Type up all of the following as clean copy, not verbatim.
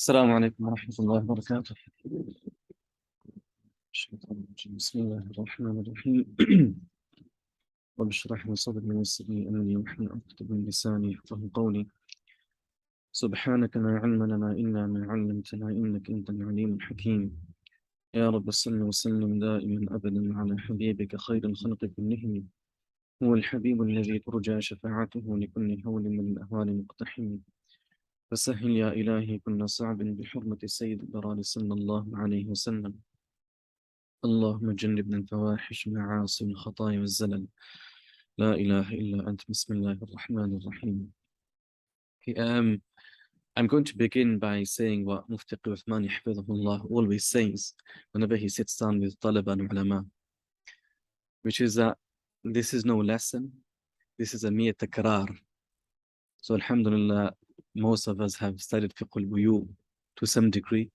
السلام عليكم ورحمة الله وبركاته. الشيطان الرجيم. بسم الله الرحمن الرحيم. رب اشرح لي صدري ويسر لي أمري واحلل عقدة من لساني يفقهوا قولي. سبحانك لا علم لنا إلا ما علمتنا إنك أنت العليم الحكيم. يا رب صل وسلم دائما أبدا على حبيبك خير الخلق كلهم، هو الحبيب الذي ترجى شفاعته لكل هول من الأهوال مقتحم. فسهل يا إلهي كل صعب بحرمة السيد البرار صلى الله عليه وسلم. اللهم جنبنا الفواحش والمعاصي والخطايا والزلل. لا إله إلا أنت. بسم الله الرحمن الرحيم. Okay, I'm going to begin by saying what Mufti Uthman Hafidhahullah always says whenever he sits down with Talaba and Ulama, which is that this is no lesson, this is a mere takrar. So alhamdulillah, most of us have studied Fiqh Buyu to some degree.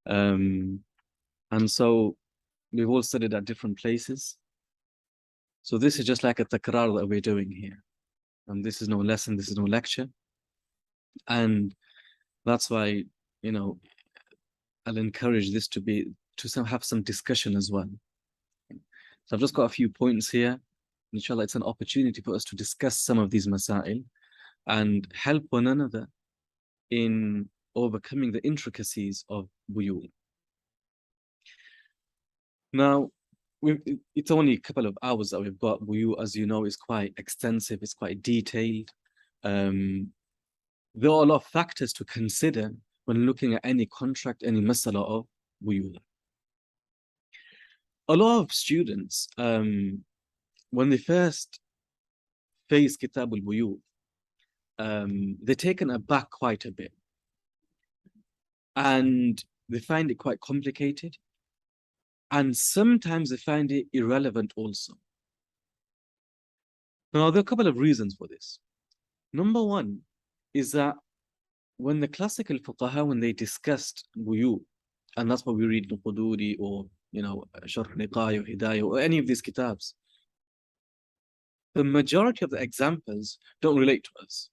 And so we've all studied at different places. So this is just like a takrar that we're doing here. And this is no lesson, this is no lecture. And that's why, I'll encourage this to have some discussion as well. So I've just got a few points here. Inshallah, it's an opportunity for us to discuss some of these masail and help one another in overcoming the intricacies of Buyu. Now, it's only a couple of hours that we've got. Buyu, as you know, is quite extensive, it's quite detailed. There are a lot of factors to consider when looking at any contract, any masala of Buyu. A lot of students, when they first face Kitab al-Buyu, they're taken aback quite a bit. And they find it quite complicated. And sometimes they find it irrelevant also. Now, there are a couple of reasons for this. Number one is that when the classical fuqaha, when they discussed Buyu, and that's what we read in Quduri or, Sharh Niqaya or Hidayah or any of these kitabs, the majority of the examples don't relate to us,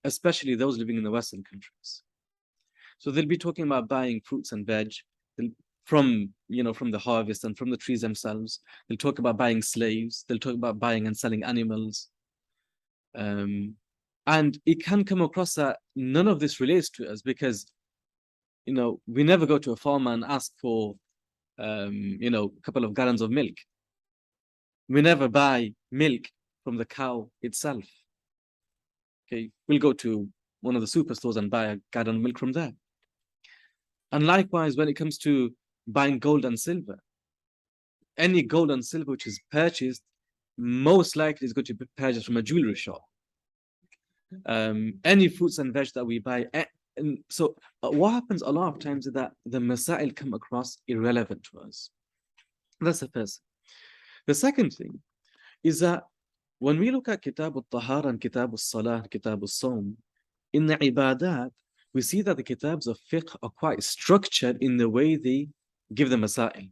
especially those living in the Western countries. So they'll be talking about buying fruits and veg from the harvest and from the trees themselves. They'll talk about buying slaves. They'll talk about buying and selling animals. And it can come across that none of this relates to us because, we never go to a farmer and ask for, a couple of gallons of milk. We never buy milk from the cow itself. Okay, we'll go to one of the superstores and buy a gallon of milk from there. And likewise, when it comes to buying gold and silver, any gold and silver which is purchased, most likely is going to be purchased from a jewelry shop. Any fruits and veg that we buy. And so what happens a lot of times is that the masail come across irrelevant to us. That's the first. The second thing is that when we look at Kitab al-Tahara and Kitab al-Salah, Kitab al-Sawm, in the ibadat, we see that the kitabs of fiqh are quite structured in the way they give the masail.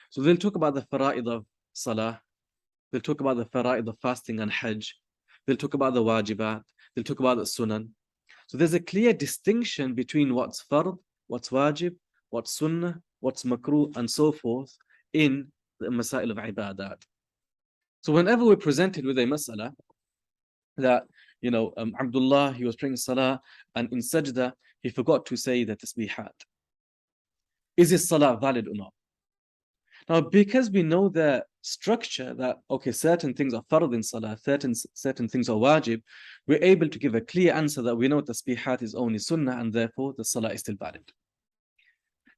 So they'll talk about the fara'id of salah, they'll talk about the fara'id of fasting and hajj, they'll talk about the wajibat, they'll talk about the sunan. So there's a clear distinction between what's fard, what's wajib, what's sunnah, what's makruh, and so forth in the masail of ibadat. So whenever we're presented with a mas'ala that, Abdullah, he was praying salah, and in sajda, he forgot to say the tasbihat. Is his salah valid or not? Now, because we know the structure that, okay, certain things are fard in salah, certain things are wajib, we're able to give a clear answer that we know tasbihat is only sunnah, and therefore the salah is still valid.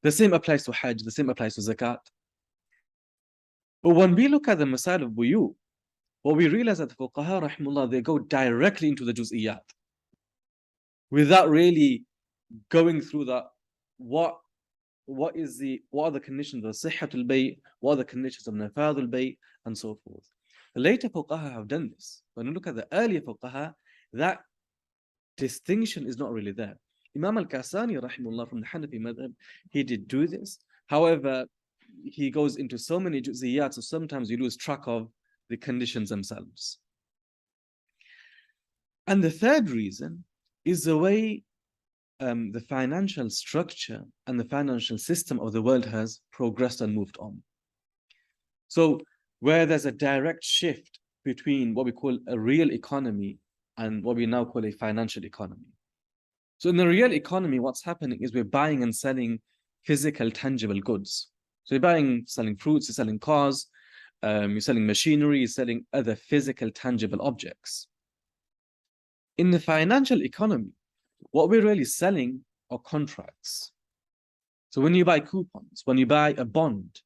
The same applies to hajj, the same applies to zakat. But when we look at the masail of buyu, what we realize that the fuqaha, rahimullah, they go directly into the juz'iyat without really going through that. What are the conditions of sihhatul bay', what are the conditions of nafadul bay', and so forth. The later fuqaha have done this. When you look at the earlier fuqaha, that distinction is not really there. Imam al-Kasani, rahimullah, from the Hanafi madhab, he did do this. However, he goes into so many juz'iyat, so sometimes you lose track of the conditions themselves. And the third reason is the way the financial structure and the financial system of the world has progressed and moved on. So where there's a direct shift between what we call a real economy and what we now call a financial economy. So in the real economy, what's happening is we're buying and selling physical, tangible goods. So you're buying, selling fruits, you're selling cars, you're selling machinery, you're selling other physical, tangible objects. In the financial economy, what we're really selling are contracts. So when you buy coupons, when you buy a bond,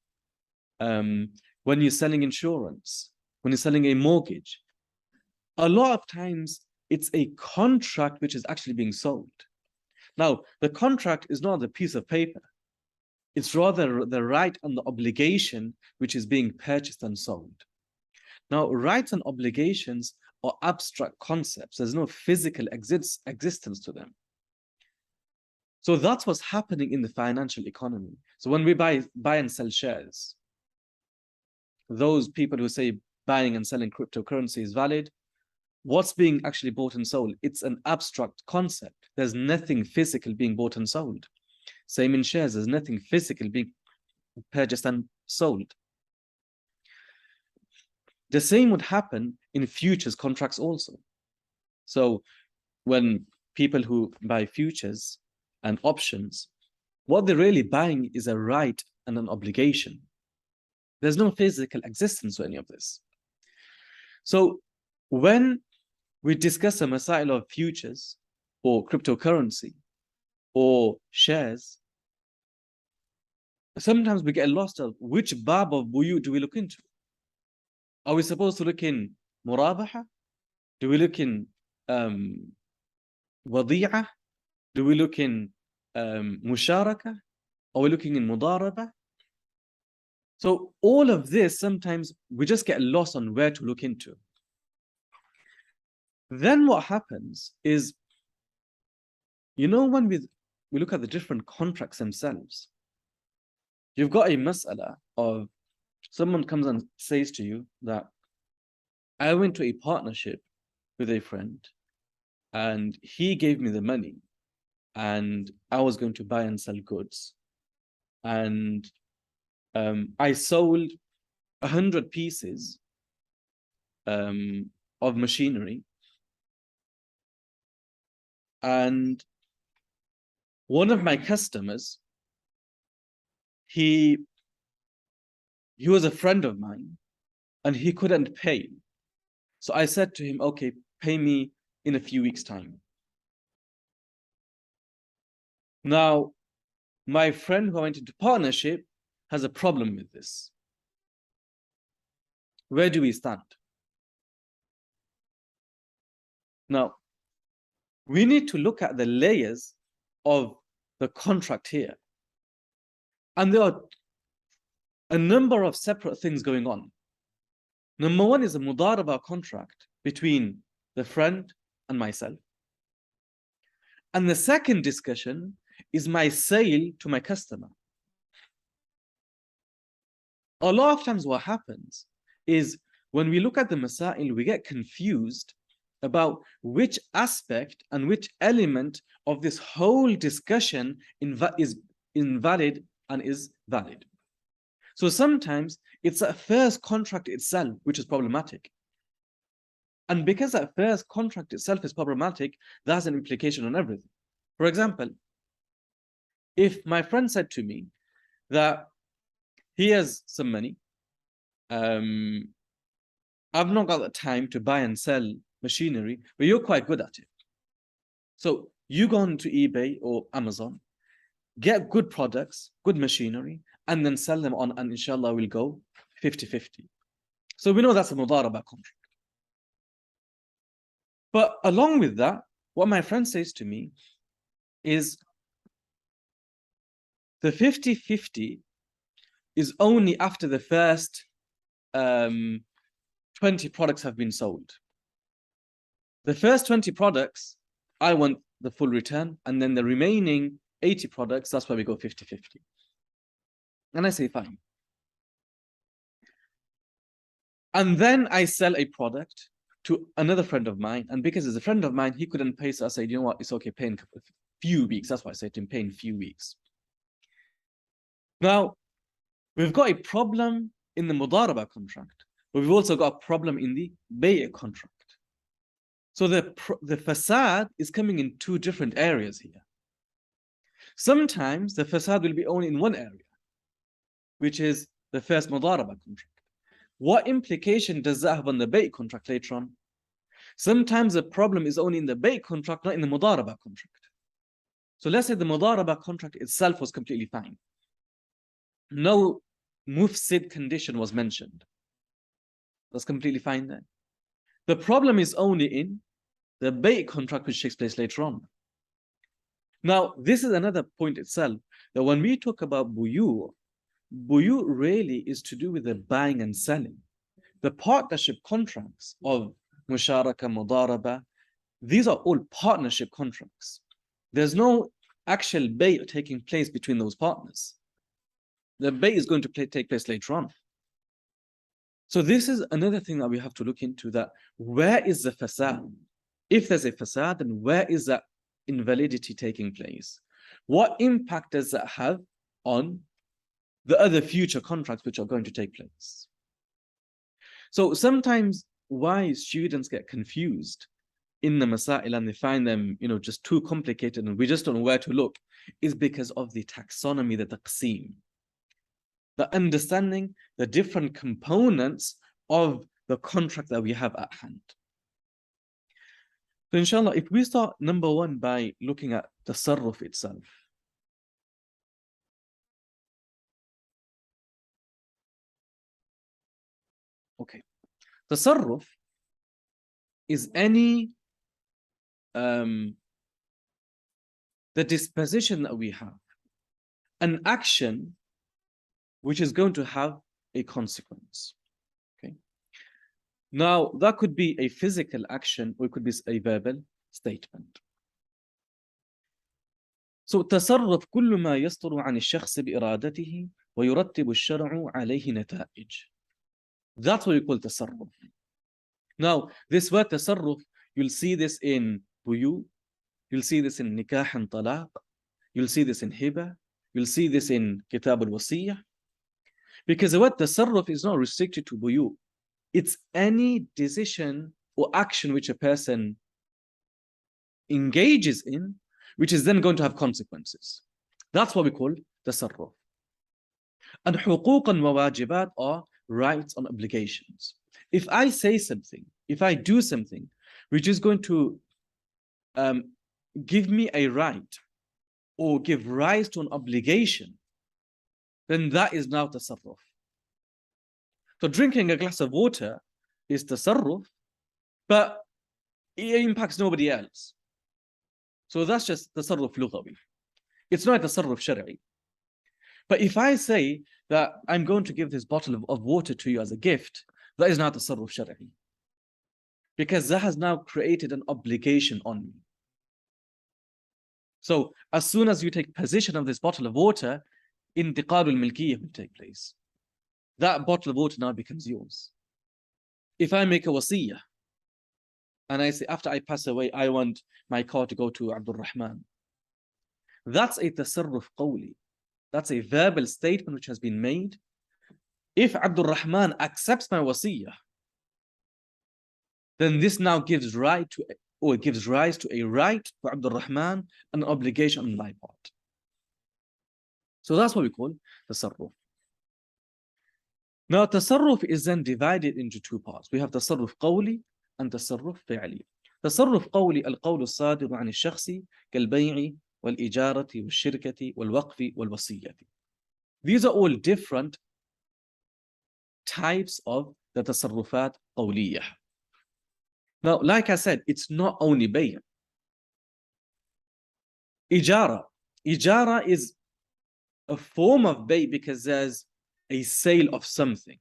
when you're selling insurance, when you're selling a mortgage, a lot of times it's a contract which is actually being sold. Now, the contract is not a piece of paper. It's rather the right and the obligation which is being purchased and sold. Now, rights and obligations are abstract concepts. There's no physical existence to them. So that's what's happening in the financial economy. So when we buy and sell shares, those people who say buying and selling cryptocurrency is valid, what's being actually bought and sold? It's an abstract concept. There's nothing physical being bought and sold. Same in shares, there's nothing physical being purchased and sold. The same would happen in futures contracts also. So when people who buy futures and options, what they're really buying is a right and an obligation. There's no physical existence to any of this. So when we discuss a masail of futures or cryptocurrency or shares, sometimes we get lost of which bab of buyu do we look into? Are we supposed to look in murabaha? Do we look in wadi'ah? Do we look in musharaka? Are we looking in mudaraba? So all of this, sometimes we just get lost on where to look into. Then what happens is, you know, when we look at the different contracts themselves, you've got a mas'ala of someone comes and says to you that I went to a partnership with a friend and he gave me the money and I was going to buy and sell goods. And I sold 100 pieces of machinery. And one of my customers, he was a friend of mine and he couldn't pay. So I said to him, okay, pay me in a few weeks' time. Now, my friend who I went into partnership has a problem with this. Where do we stand? Now, we need to look at the layers of the contract here. And there are a number of separate things going on. Number one is a mudaraba contract between the friend and myself. And the second discussion is my sale to my customer. A lot of times what happens is when we look at the masail, we get confused about which aspect and which element of this whole discussion is invalid and is valid. So sometimes it's that first contract itself which is problematic. And because that first contract itself is problematic, that has an implication on everything. For example, if my friend said to me that he has some money, I've not got the time to buy and sell machinery, but you're quite good at it. So you go on to eBay or Amazon, get good products, good machinery, and then sell them on, and inshallah we'll go 50-50. So we know that's a mudaraba contract. But along with that, what my friend says to me is the 50-50 is only after the first 20 products have been sold. The first 20 products, I want the full return, and then the remaining 80 products, that's why we go 50-50. And I say, fine. And then I sell a product to another friend of mine, and because he's a friend of mine, he couldn't pay, so I said, you know what, it's okay, pay in few weeks. That's why I said in pay in few weeks. Now, we've got a problem in the mudaraba contract, but we've also got a problem in the bay' contract. So the fasad is coming in two different areas here. Sometimes the fasad will be only in one area, which is the first mudaraba contract. What implication does that have on the bay' contract later on? Sometimes the problem is only in the bay' contract, not in the mudaraba contract. So let's say the mudaraba contract itself was completely fine. No mufsid condition was mentioned. That's completely fine then. The problem is only in the bay' contract which takes place later on. Now, this is another point itself, that when we talk about buyu really is to do with the buying and selling. The partnership contracts of musharaka, mudaraba, these are all partnership contracts. There's no actual bay' taking place between those partners. The bay' is going to take place later on. So this is another thing that we have to look into, that where is the fasad? If there's a fasad, then where is that invalidity taking place? What impact does that have on the other future contracts which are going to take place? So sometimes why students get confused in the masail and they find them, just too complicated and we just don't know where to look, is because of the taxonomy, the taqsim, the understanding the different components of the contract that we have at hand. So inshallah, if we start number one by looking at the tasarruf itself. Okay. Tasarruf is any the disposition that we have, an action which is going to have a consequence. Okay. Now, that could be a physical action or it could be a verbal statement. So, تصرف كل ما يصدر عن الشخص بإرادته ويرتب الشرع عليه نتائج. That's what we call تصرف. Now, this word تصرف, you'll see this in Buyu, you'll see this in Nikah and Talaq, you'll see this in Hiba, you'll see this in Kitab al-Wasiyah. Because the word تصرف is not restricted to Buyu. It's any decision or action which a person engages in, which is then going to have consequences. That's what we call tasarruf. And huquq and wajibat are rights and obligations. If I say something, if I do something, which is going to give me a right or give rise to an obligation, then that is now tasarruf. So drinking a glass of water is tasarruf, but it impacts nobody else. So that's just tasarruf lughawi. It's not a tasarruf shar'i. But if I say that I'm going to give this bottle of water to you as a gift, that is not tasarruf shar'i. Because that has now created an obligation on me. So as soon as you take possession of this bottle of water, intiqalul milkiyyah will take place. That bottle of water now becomes yours. If I make a wasiyah, and I say, after I pass away, I want my car to go to Abdul Rahman. That's a tasarruf qawli. That's a verbal statement which has been made. If Abdul Rahman accepts my wasiyah, then this now gives rise to a right for Abdul Rahman, an obligation on my part. So that's what we call tasarruf. Now, tasarruf is then divided into two parts. We have tasarruf qawli and tasarruf fi'li. تصرف قولي القول الصادر عن الشخص كالبيع والإجارة والشركة والوقف والوصية. These are all different types of the تصرفات قولية. Now, like I said, it's not only bay'. Ijara. Ijara is a form of bay' because there's a sale of something.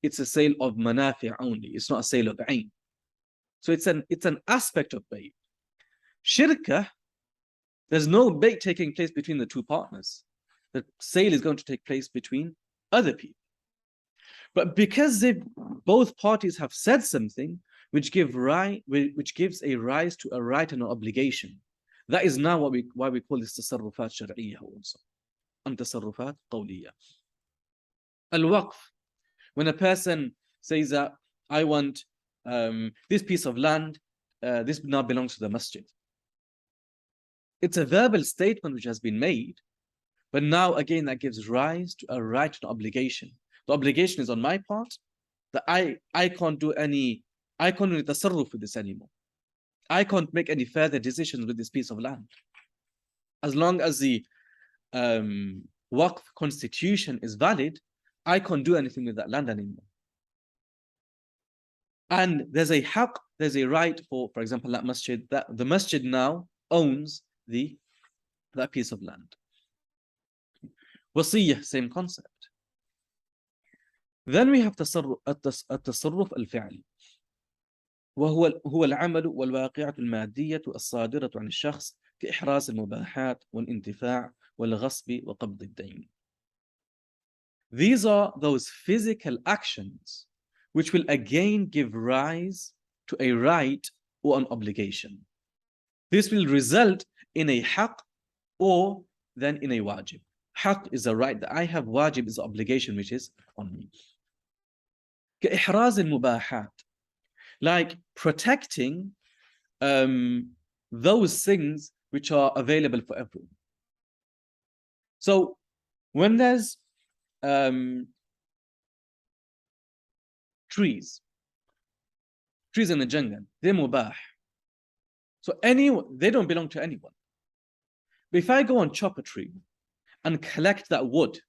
It's a sale of manafi' only. It's not a sale of ain. So it's an aspect of bay'. Shirkah, there's no bay' taking place between the two partners. The sale is going to take place between other people. But because both parties have said something which gives a rise to a right and an obligation, That is now why we call this تصرفات شرعية also, and تصرفات قولية. Al-waqf, when a person says that I want this piece of land, this now belongs to the masjid. It's a verbal statement which has been made, but now again that gives rise to a right and obligation. The obligation is on my part that I can't do tasarruf with this anymore. I can't make any further decisions with this piece of land. As long as the waqf constitution is valid, I can't do anything with that land anymore. And there's a haqq, there's a right for example, that masjid, that the masjid now owns that piece of land. Wasiyah, same concept. Then we have التصرف الفعلي وهو العمل والواقعة المادية الصادرة عن الشخص كإحراز المباحات والانتفاع والغصب وقبض الدين. These are those physical actions which will again give rise to a right or an obligation. This will result in a haqq or then in a wajib. Haqq is a right that I have, wajib is an obligation which is on me. كإحراز المباحات, like protecting those things which are available for everyone. So when there's trees in the jungle, they're mubah. So they don't belong to anyone. But if I go and chop a tree and collect that wood,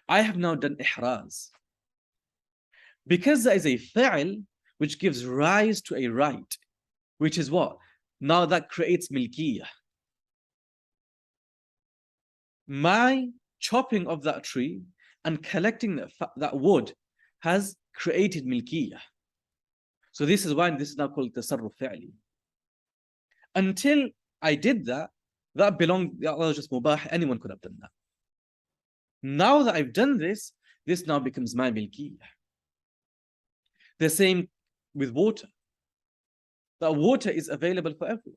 I have now done ihraz. Because there is a fa'il which gives rise to a right, which is what? Now that creates milkiyah. My chopping of that tree and collecting that wood has created milkiyah. So this is why this is now called tasarruf fi'li. Until I did that belonged, that was just mubah, anyone could have done that. Now that I've done this now becomes my milkiyah. The same with water. That water is available for everyone.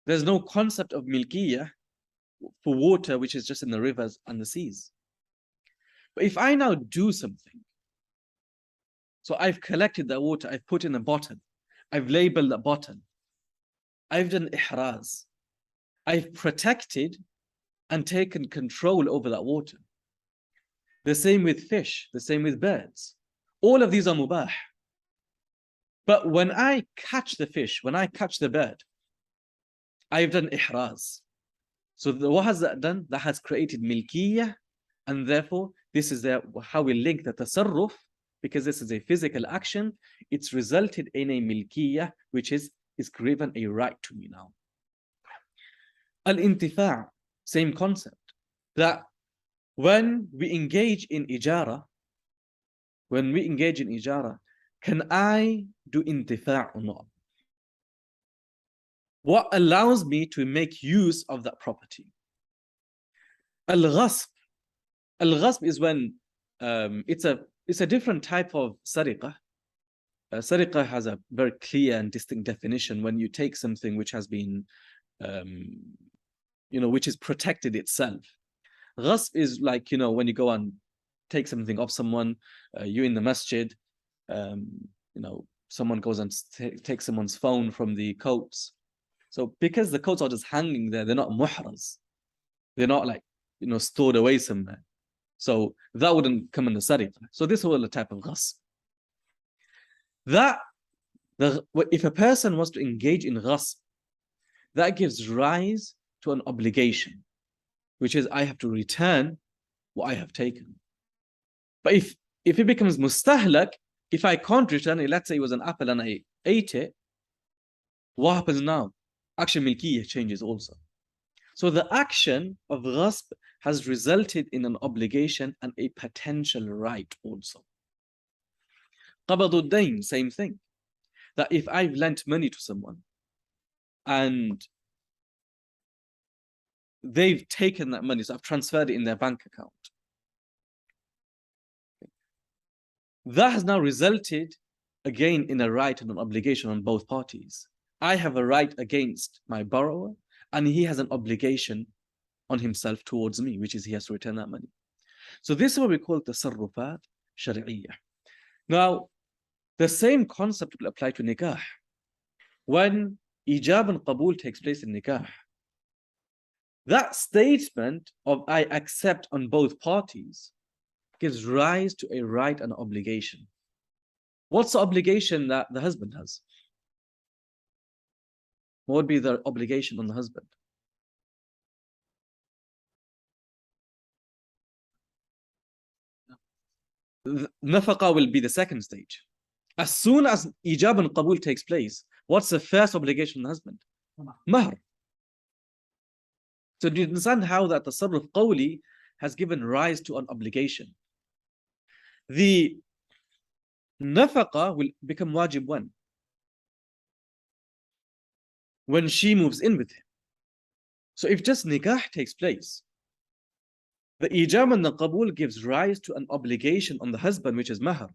There's no concept of milkiyah for water which is just in the rivers and the seas. But if I now do something, so I've collected that water, I've put in a bottle, I've labeled the bottle, I've done ihraz, I've protected and taken control over that water. The same with fish, the same with birds. All of these are mubah. But when I catch the fish, when I catch the bird, I've done ihraz. So what has that done? That has created milkiyah, and therefore this is how we link the tasarruf, because this is a physical action. It's resulted in a milkiyah, which is given a right to me now. Al-intifa', same concept. That when we engage in ijara, can I do intifa' or not? What allows me to make use of that property? Al-ghasb. Al-ghasb is when it's a different type of sariqah. Sariqah has a very clear and distinct definition when you take something which has been, which is protected itself. Ghasb is like, when you go and take something off someone, you're in the masjid, someone goes and takes someone's phone from the coats. So because the coats are just hanging there, they're not muhraz. They're not like, stored away somewhere. So that wouldn't come in the sariqah. So this is all a type of ghasb. If a person was to engage in ghasb, that gives rise to an obligation, which is I have to return what I have taken. But if it becomes mustahlak, if I can't return it, let's say it was an apple and I ate it, what happens now? Action milkiyah changes also. So the action of ghasb has resulted in an obligation and a potential right also. Qabadu dayn, same thing. That if I've lent money to someone and they've taken that money, so I've transferred it in their bank account, that has now resulted again in a right and an obligation on both parties. I have a right against my borrower, and he has an obligation on himself towards me, which is he has to return that money. So this is what we call tasarrufat shar'iyyah. Now, the same concept will apply to nikah. When ijab and qabul takes place in nikah, that statement of I accept on both parties gives rise to a right and obligation. What's the obligation that the husband has? What would be the obligation on the husband? Nafaqa will be the second stage. As soon as ijab and qabul takes place, what's the first obligation on the husband? Mahr. So do you understand how that tasarruf qawli has given rise to an obligation? The nafaqa will become wajib when she moves in with him. So if just nikah takes place, the ijab and the qabul gives rise to an obligation on the husband, which is mahr.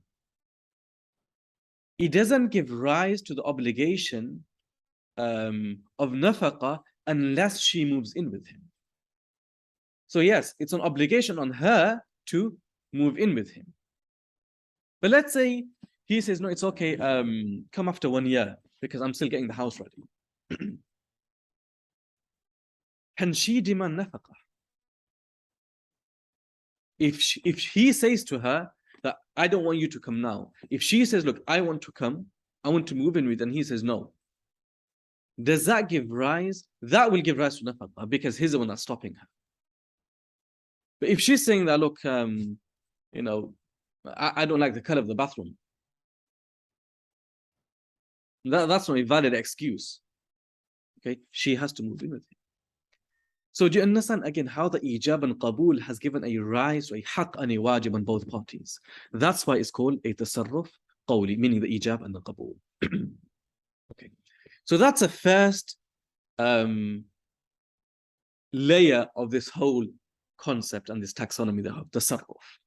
It doesn't give rise to the obligation of nafaqa unless she moves in with him. So yes, it's an obligation on her to move in with him. But let's say he says, no, it's okay, come after 1 year because I'm still getting the house ready. Can she demand nafaqa? If he says to her that I don't want you to come now, if she says, look, I want to come, I want to move in with, and he says no, does that give rise? That will give rise to nafaqa because he's the one that's stopping her. But if she's saying that, look, you know, I don't like the color of the bathroom, that's not a valid excuse. Okay, she has to move in with him. So do you understand again how the ijab and qabul has given a rise to a haqq and a wajib on both parties? That's why it's called a tasarruf qawli, meaning the ijab and the qabul. Okay, so that's a first layer of this whole concept and this taxonomy of tasarruf.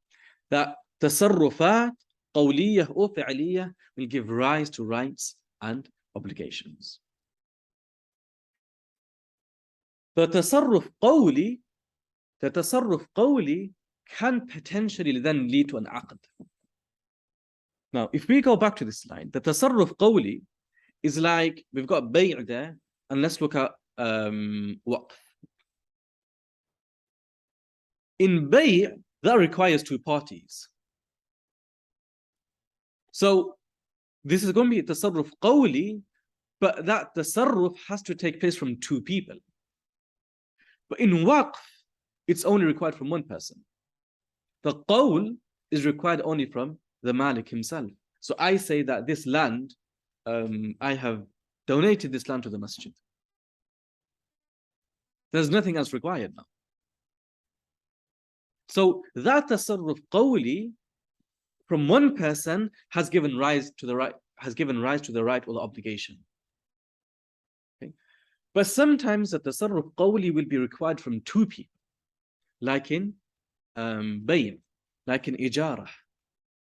That tasarrufat qawliyah or fi'liyah will give rise to rights and obligations. The tasarruf qawli can potentially then lead to an aqd. Now, if we go back to this line, the tasarruf qawli is like, we've got bay' there, and let's look at waqf. In bay', that requires two parties. So this is going to be a tasarruf qawli, but that tasarruf has to take place from two people. But in waqf, it's only required from one person. The qawl is required only from the malik himself. So I say that this land, I have donated this land to the masjid. There's nothing else required now. So that tasarruf qawli from one person has given rise to the right, or the obligation. Okay. But sometimes the tasarruf qawli will be required from two people, like in bayn, like in ijarah,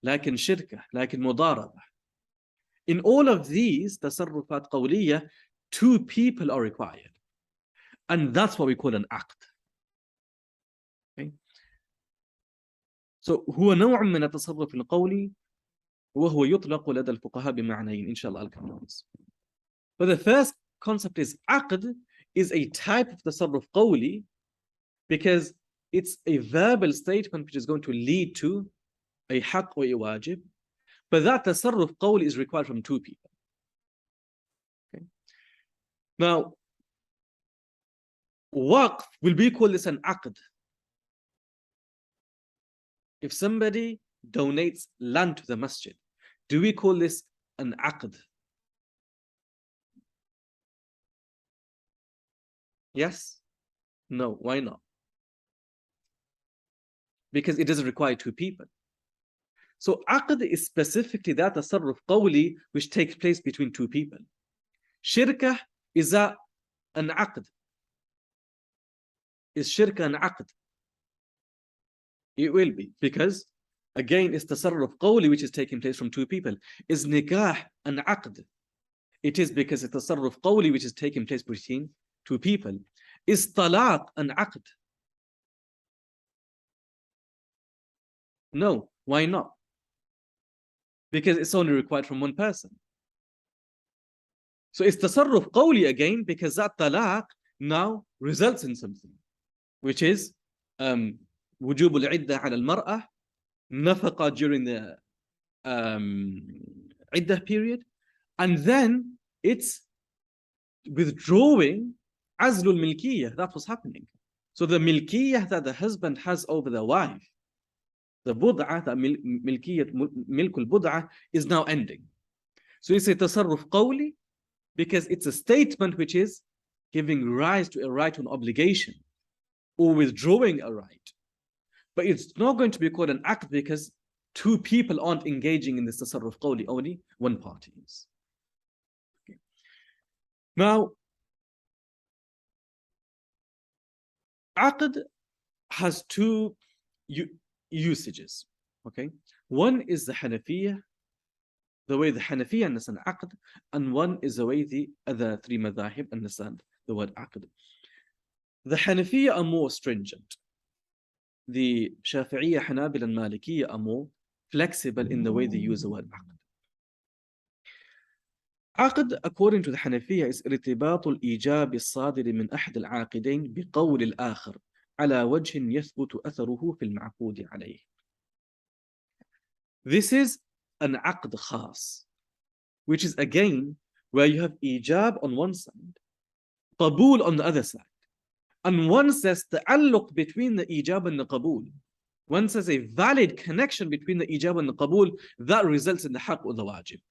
like in shirkah, like in mudarabah. In all of these tasarrufat qawliyah, two people are required. And that's what we call an aqd. Okay. So هو نوع من التصرف القولي وهو يطلق لدى الفقهاء بمعنيين إن شاء الله I'll come to this. But the first concept is aqd is a type of tasarruf qawli because it's a verbal statement which is going to lead to a haqq or a wajib. But that tasarruf qawli is required from two people. Okay. Now, waqf will be called this an aqd. If somebody donates land to the masjid, do we call this an aqd? Yes? No, why not? Because it doesn't require two people. So aqd is specifically that tasarruf qawli which takes place between two people. Shirkah is an aqd. Is shirkah an aqd? It will be, because again it's tasarruf qawli which is taking place from two people. Is nikah an aqd? It is, because it's tasarruf qawli which is taking place between two people. Is talaq an aqd? No. Why not? Because it's only required from one person. So it's tasarruf qawli again, because that talaq now results in something, which is wujub al-iddah ala al-mar'ah, nafaqa during the iddah period, and then it's withdrawing azlul milkiyah. That was happening. So the milkiyah that the husband has over the wife, the bud'ah, the milkiyah, milkul bud'ah, is now ending. So it's a tasarruf qawli, because it's a statement which is giving rise to a right or an obligation, or withdrawing a right. But it's not going to be called an act, because two people aren't engaging in this tasarruf qawli, only one party is. Okay. Now, aqd has two usages. Okay, one is the Hanafiya, the way the Hanafiya understand aqd, and one is the way the other three madhahib understand the word aqd. The Hanafiya are more stringent. The Shafi'iyya, Hanabila, and Malikiyya are more flexible in the way they use the word aqd. عقد, according to the Hanafiya, is ارتباط الإيجاب الصادر من أحد العاقدين بقول الآخر على وجه يثبت أثره في المعقود عليه. This is an aqd khas, which is again where you have ijab on one side, qabul on the other side. And once there's the ta'alluq between the ijab and the qabul, once there's a valid connection between the ijab and the qabul, that results in the haqq or the wajib.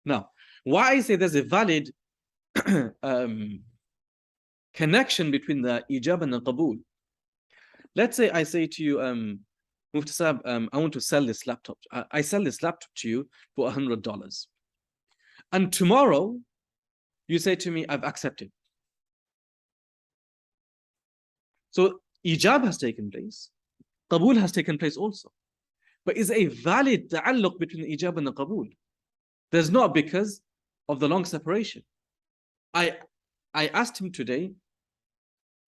Now, why I say there's a valid connection between the ijab and the qabul. Let's say I say to you, Mufti Sahab, I want to sell this laptop. I sell this laptop to you for $100. And tomorrow, you say to me, I've accepted. So, ijab has taken place. Qabul has taken place also. But is a valid ta'alluq between the ijab and the qabul? There's not, because of the long separation. I asked him today,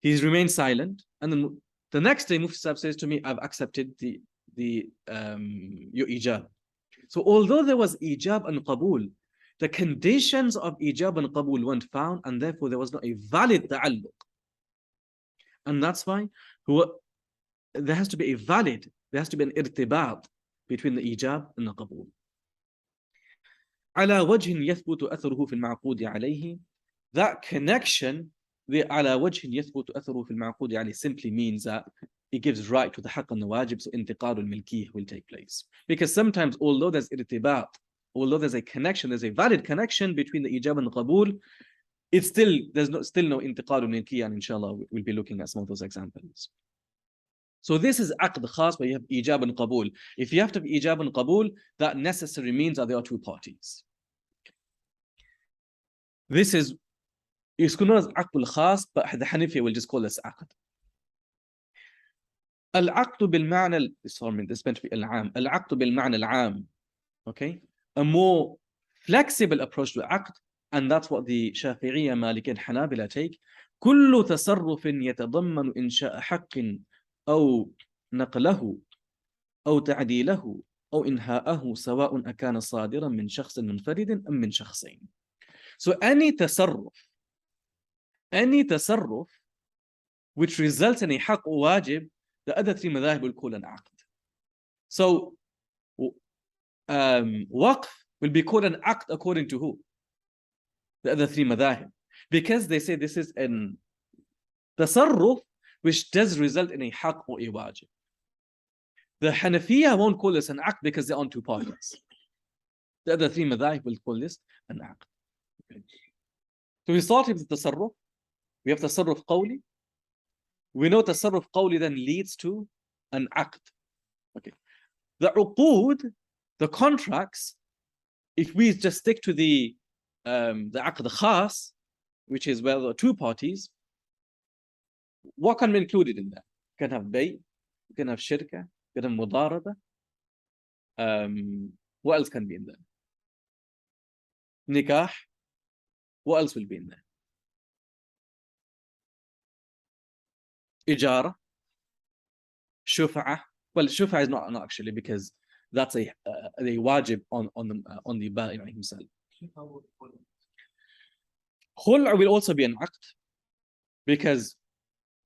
he's remained silent, and then the next day Mufti Sahib says to me, I've accepted your ijab. So although there was ijab and qabul, the conditions of ijab and qabul weren't found, and therefore there was not a valid ta'alluq. And that's why there has to be an irtibat between the ijab and the qabul. على وجه يثبت أثره في المعقود عليه. That connection, the على وجه يثبت أثره في المعقود عليه, simply means that it gives right to the haqq and the wajib, so انتقال الملكية will take place. Because sometimes, although there's irtibat, although there's a connection, there's a valid connection between the ijab and the qabul, it's still, there's still no انتقال الملكية, and inshallah we'll be looking at some of those examples. So this is aqd khas, where you have ijab and qabul. If you have to have ijab and qabul, that necessarily means that there are two parties. This is, it's known as aqd al-khas, but the Hanafi will just call this aqd. Al-aqd bil-ma'na, sorry, this is meant to be al-'am. Al-aqd bil-ma'na al-'am. Okay? A more flexible approach to aqd, and that's what the Shafi'iyya, Maliki, and Hanabila take. كل تصرف يتضمن إنشاء حق أو نقله أو تعديله أو إنهاءه سواء أكان صادرا من شخص منفرد أم من شخصين. So any tasarruf which results in a haqq or wajib, the other three madhahib will call an aqd. So waqf will be called an aqd according to who? The other three madhahib. Because they say this is an tasarruf which does result in a haqq or a wajib. The Hanafiya won't call this an aqd because they're on two parties. The other three madhahib will call this an aqd. So we started with tasarruf. We have tasarruf qawli. We know tasarruf qawli then leads to an aqd. Okay. The uqood, the contracts, if we just stick to the aqd khas, which is where there are two parties, what can be included in that? You can have bay, you can have shirka, you can have mudaraba. What else can be in there? Nikah. What else will be in there? ijara, shuf'ah. Well, shuf'ah is not actually, because that's a wajib on the ba'i himself. Khul' will also be an aqd, because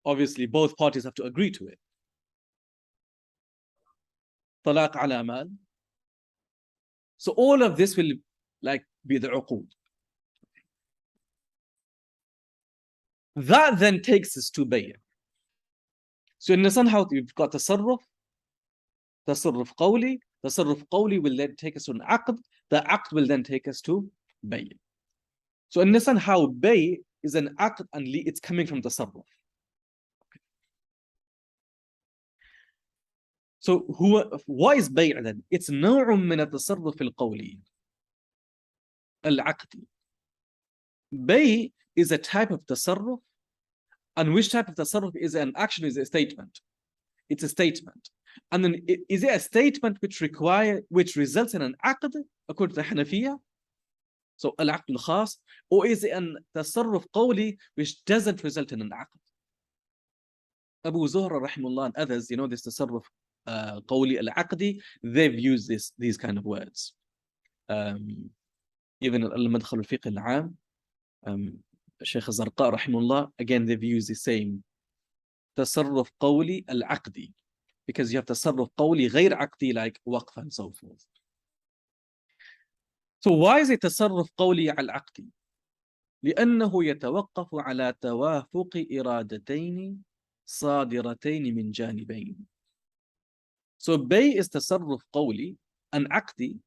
obviously both parties have to agree to it. Talaq ala mal. So all of this will like be the uqud. That then takes us to bay'. So in somehow you've got tasarruf qawli. Tasarruf qawli will then take us to an aqd. The aqd will then take us to bay'. So in how bay' is an aqd and it's coming from tasarruf. So what is bay' then? It's نوع من التصرف القولي العقدي. Bay' is a type of tasarruf, and which type of tasarruf is an action, is a statement. It's a statement. And then is it a statement which results in an aqd according to the Hanafiya? So al-aqd al-khas, or is it an tasarruf qawli which doesn't result in an aqd? Abu Zuhra rahimullah and others, this tasarruf qawli al-aqdi, they've used these kind of words. Even al-madkhal al-fiqh al-'am, Shaykh Zarqa rahimullah, again they've used the same tasarruf qawli al-aqdi, because you have tasarruf qawli ghayr aqdi like waqf and so forth. So why is it tasarruf qawli al-aqdi? لأنه يتوقف على توافق إرادتين صادرتين من جانبين. So bay' is tasarruf qawli and aqdi,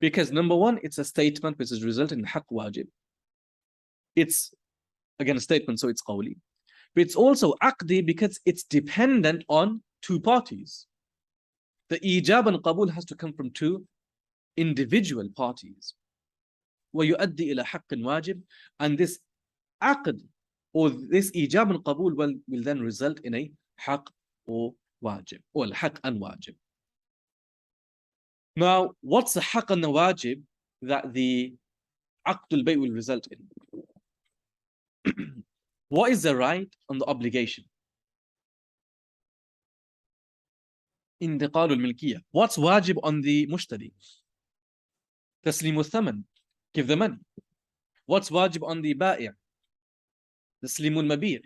because number one, it's a statement which is resulting in haqq wajib. It's again a statement, so it's qawli. But it's also aqdi because it's dependent on two parties. The ijab and qabul has to come from two individual parties. وَيُؤَدِّي إِلَى حَقٍّ wajib, and this aqd or this ijab and qabul will then result in a haqq or wajib, or haqq and wajib. Now, what's the haqq and the wajib that the aqdul bay' will result in? What is the right and the obligation? Intiqal al-milkiyah. What's wajib on the mushtari? Taslim al-thaman, give the money. What's wajib on the ba'i'? Taslim al-mabi',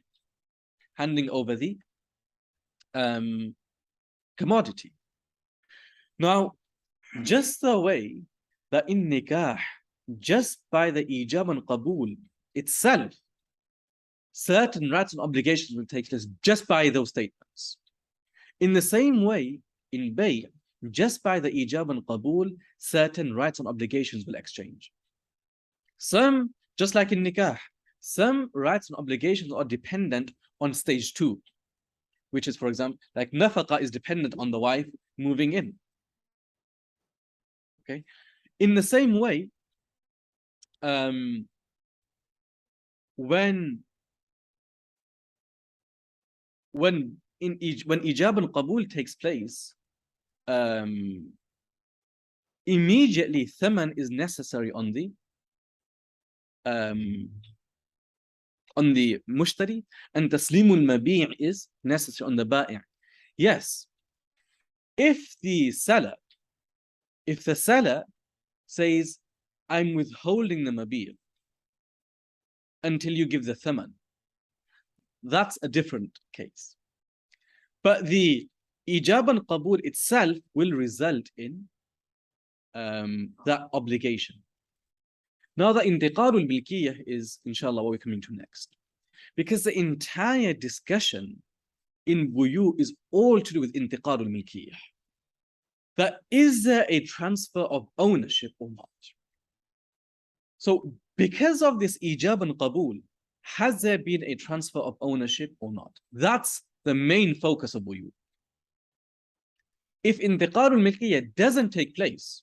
handing over the commodity. Now, just the way that in nikah, just by the ijab and qabul itself, certain rights and obligations will take place just by those statements. In the same way, in bay', just by the ijab and qabul, certain rights and obligations will exchange. Some, just like in nikah, some rights and obligations are dependent on stage 2, which is, for example, like nafaqa is dependent on the wife moving in. Okay. In the same way, when ijab and qabul takes place, immediately thaman is necessary on the mushtari, and taslimul mabi' is necessary on the ba'i'. Yes, if the seller says, I'm withholding the mabi' until you give the thaman, that's a different case. But the ijab and qabul itself will result in that obligation. Now, the intiqalul milkiyah is, inshallah, what we're coming to next. Because the entire discussion in Buyu is all to do with intiqalul milkiyah. That is there a transfer of ownership or not? So, because of this ijab and qabul, has there been a transfer of ownership or not? That's the main focus of Buyu. If intiqalul milkiyah doesn't take place,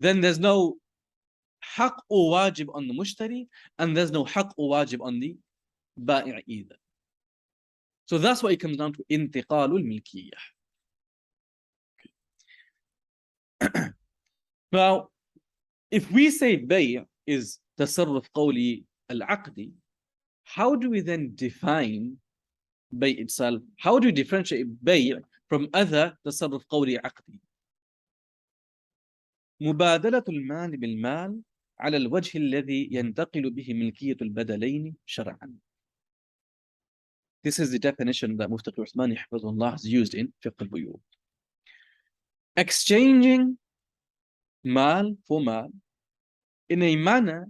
then there's no haqq or wajib on the mushtari, and there's no haqq or wajib on the ba'i' either. So that's why it comes down to intiqalul milkiyah. Now, if we say bay' is tasarruf qawli al-aqdi, how do we then define bay itself, how do you differentiate bay from other تصرف قولي عقدي? مبادلة المال بالمال على الوجه الذي ينتقل به ملكية البدلين شرعا. This is the definition that Mufti Uthmani Hafizahullah has used in Fiqh al-Buyu. Exchanging mal for mal in a manner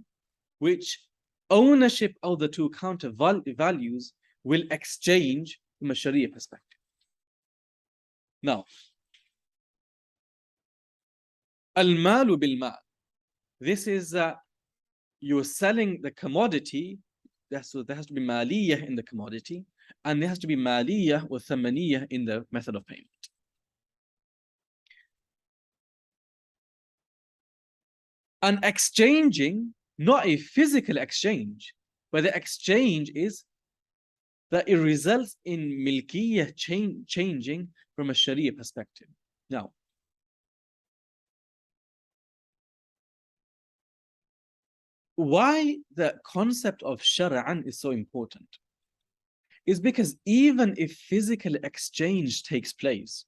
which ownership of the two counter values will exchange from a Sharia perspective. Now, al-malu bil-mal. This is you're selling the commodity. So there has to be maliyah in the commodity, and there has to be maliyah or thamaniyah in the method of payment. And exchanging, not a physical exchange, but the exchange is that it results in milkiyah changing from a Sharia perspective. Now, why the concept of shar'an is so important is because even if physical exchange takes place,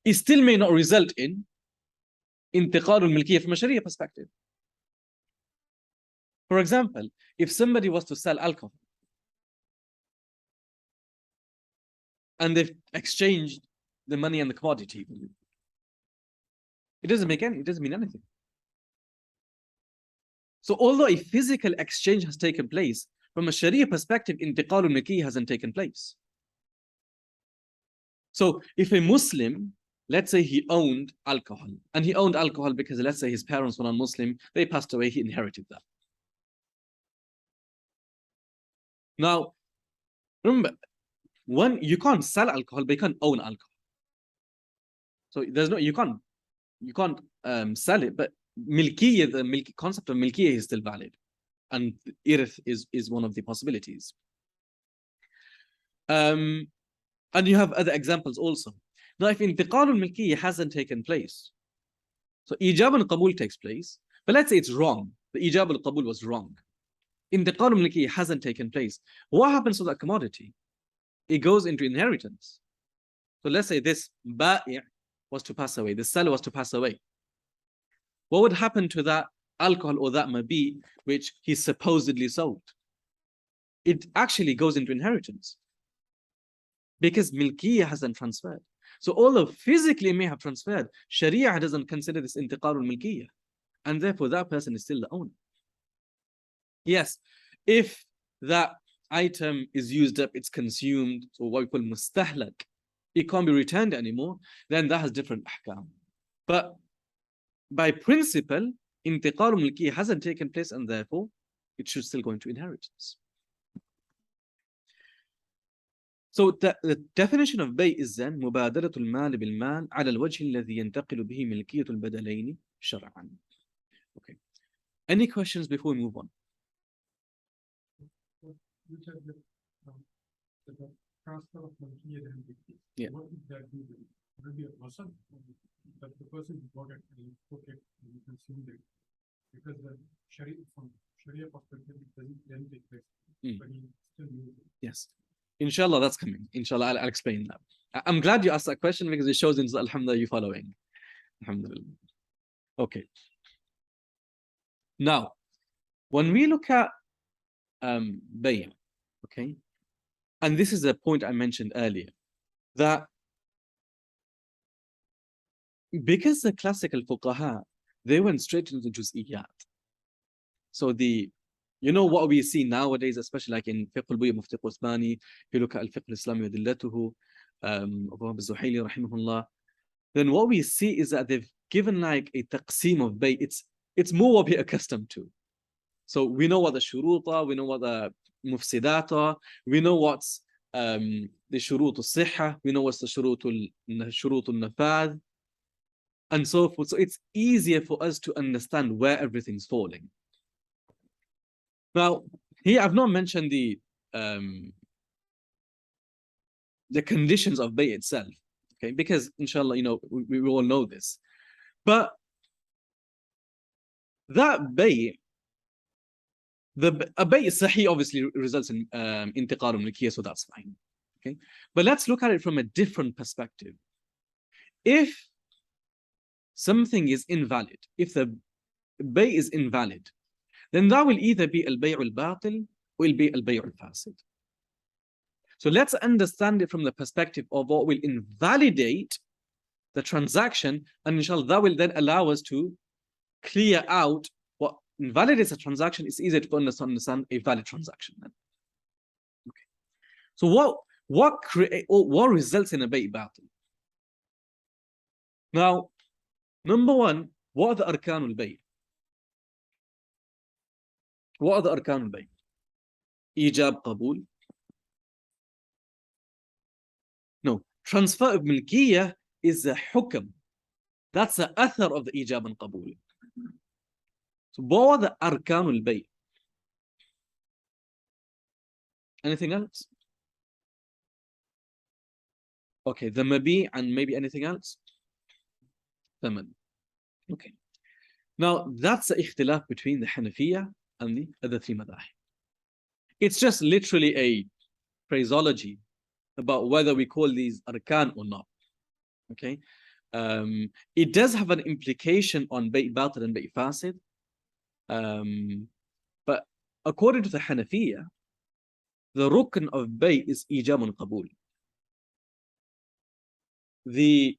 it still may not result in intiqal al-milkiyah from a Sharia perspective. For example, if somebody was to sell alcohol and they've exchanged the money and the commodity, it doesn't mean anything. So although a physical exchange has taken place, from a Sharia perspective, intiqal al-milkiyah hasn't taken place. So if a Muslim, let's say he owned alcohol, and he owned alcohol because let's say his parents were non-Muslim, they passed away, he inherited that. Now, remember, you can't sell alcohol, but you can't own alcohol. So there's no, you can't sell it, but milkiyah, the concept of milkiyah is still valid. And irth is one of the possibilities. And you have other examples also. Now, if intiqal al-milkiyah hasn't taken place, so ijab al-qabul takes place, but let's say it's wrong. The ijab al-qabul was wrong. Intiqal al-milkiyah hasn't taken place. What happens to that commodity? It goes into inheritance. So let's say this ba'i' was to pass away, the seller was to pass away. What would happen to that alcohol or that mabi which he supposedly sold? It actually goes into inheritance because milkiyah hasn't transferred. So although physically it may have transferred, Sharia doesn't consider this intiqal al-milkiyah, and therefore that person is still the owner. Yes, if that item is used up, it's consumed, or what we call mustahlak, it can't be returned anymore, then that has different ahkam. But by principle, intiqal al-milkiyah hasn't taken place, and therefore it should still go into inheritance. So the definition of bay is then مبادلة المال بالمال على الوجه الذي ينتقل به ملكية البدلين شرعا. Okay. Any questions before we move on? The transfer of milkiyah and equity. Yeah. What would that do? Will be a person, but the person who bought it and took it and consumed it, because the from Sharia perspective it doesn't take place, but he still uses it. Yes. Inshallah, that's coming. Inshallah, I'll explain that. I'm glad you asked that question because it shows in Alhamdulillah you following. Alhamdulillah. Okay. Now, when we look at bay', okay, and this is a point I mentioned earlier, that because the classical fuqaha, they went straight into juz'iyat. So you know what we see nowadays, especially like in Fiqh al-Buyu, Mufti Uthmani, if you look at al-Fiqh al-Islami wa dillatuhu, Abu Zuhayli rahimahullah, then what we see is that they've given like a taqseem of bay'. It's more what we're accustomed to. So we know what the shurut are, we know what the mufsidat are, we know what's the shurut al-sihha, we know what's the shurut al-nafadh, and so forth. So it's easier for us to understand where everything's falling. Now, here I've not mentioned the conditions of bay' itself, okay? Because inshallah, you know, we all know this. But that bay', a bay' sahih obviously results in intiqal al-milkiyah, so that's fine. Okay, but let's look at it from a different perspective. If something is invalid, if the bay is invalid, then that will either be al-bay' al-batil or it'll be al-bay' al-fasid. So let's understand it from the perspective of what will invalidate the transaction, and inshallah that will then allow us to clear out what invalidates a transaction. It's easier to understand a valid transaction then. Okay. So what results in a bay' batil? Now, number one, what are the arkan al-bay'? What are the arkan al-bay'? Ijab, qabul. No, transfer of milkiyah is a hukm. That's the athar of the ijab and qabul. So what are the arkan al-bay'? Anything else? Okay, the mabi' and maybe anything else? Thaman. Okay. Now, that's the ikhtilaf between the Hanafiya and the other three madahib. It's just literally a phraseology about whether we call these arkan or not. Okay. It does have an implication on bay' batil and bay' fasid. But according to the Hanafiya, the rukn of bay' is ijab and qabul. The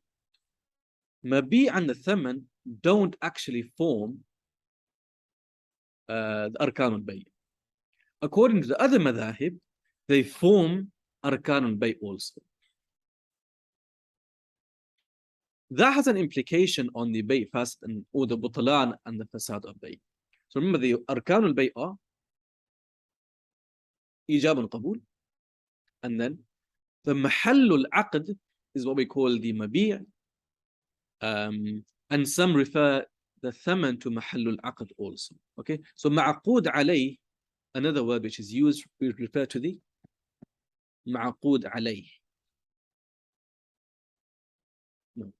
mabi' and the thaman don't actually form the arkan al-bay'. According to the other madahib, they form arkan al-bay' also. That has an implication on the bay' fasid or the butlan and the fasad of bay'. So remember, the arkan al-bay' are ijab and qabul, and then the mahall al-aqd is what we call the mabi', and some refer the thaman to mahall al-aqd also. Okay, so ma'qud alayh, another word which is used, we refer to the ma'qud alayh. No.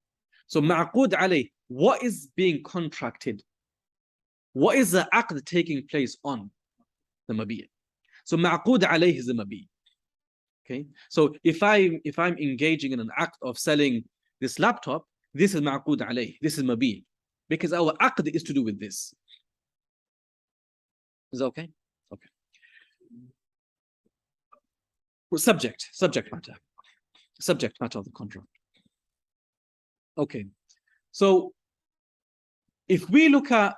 So ma'qud alayh, what is being contracted? What is the aqd taking place on? The mabi'. So ma'qud alayh is the mabi'. Okay, so if I'm engaging in an act of selling this laptop, this is ma'qud alayh, this is mabi', because our aqd is to do with this. Is that okay? Okay. Subject matter of the contract. Okay, so if we look at,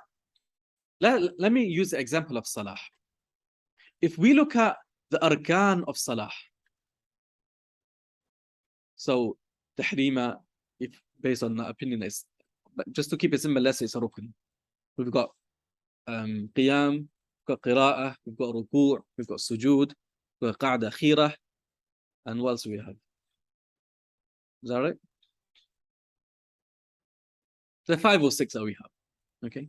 let me use the example of salah. If we look at the arkan of salah, so tahrima, if based on the opinion, is, but just to keep it simple, let's say it's a rukn. We've got qiyam, we've got qira'ah, we've got ruku', we've got sujood, we've got qa'da khirah, and what else do we have? Is that right? So 5 or 6 that we have. Okay.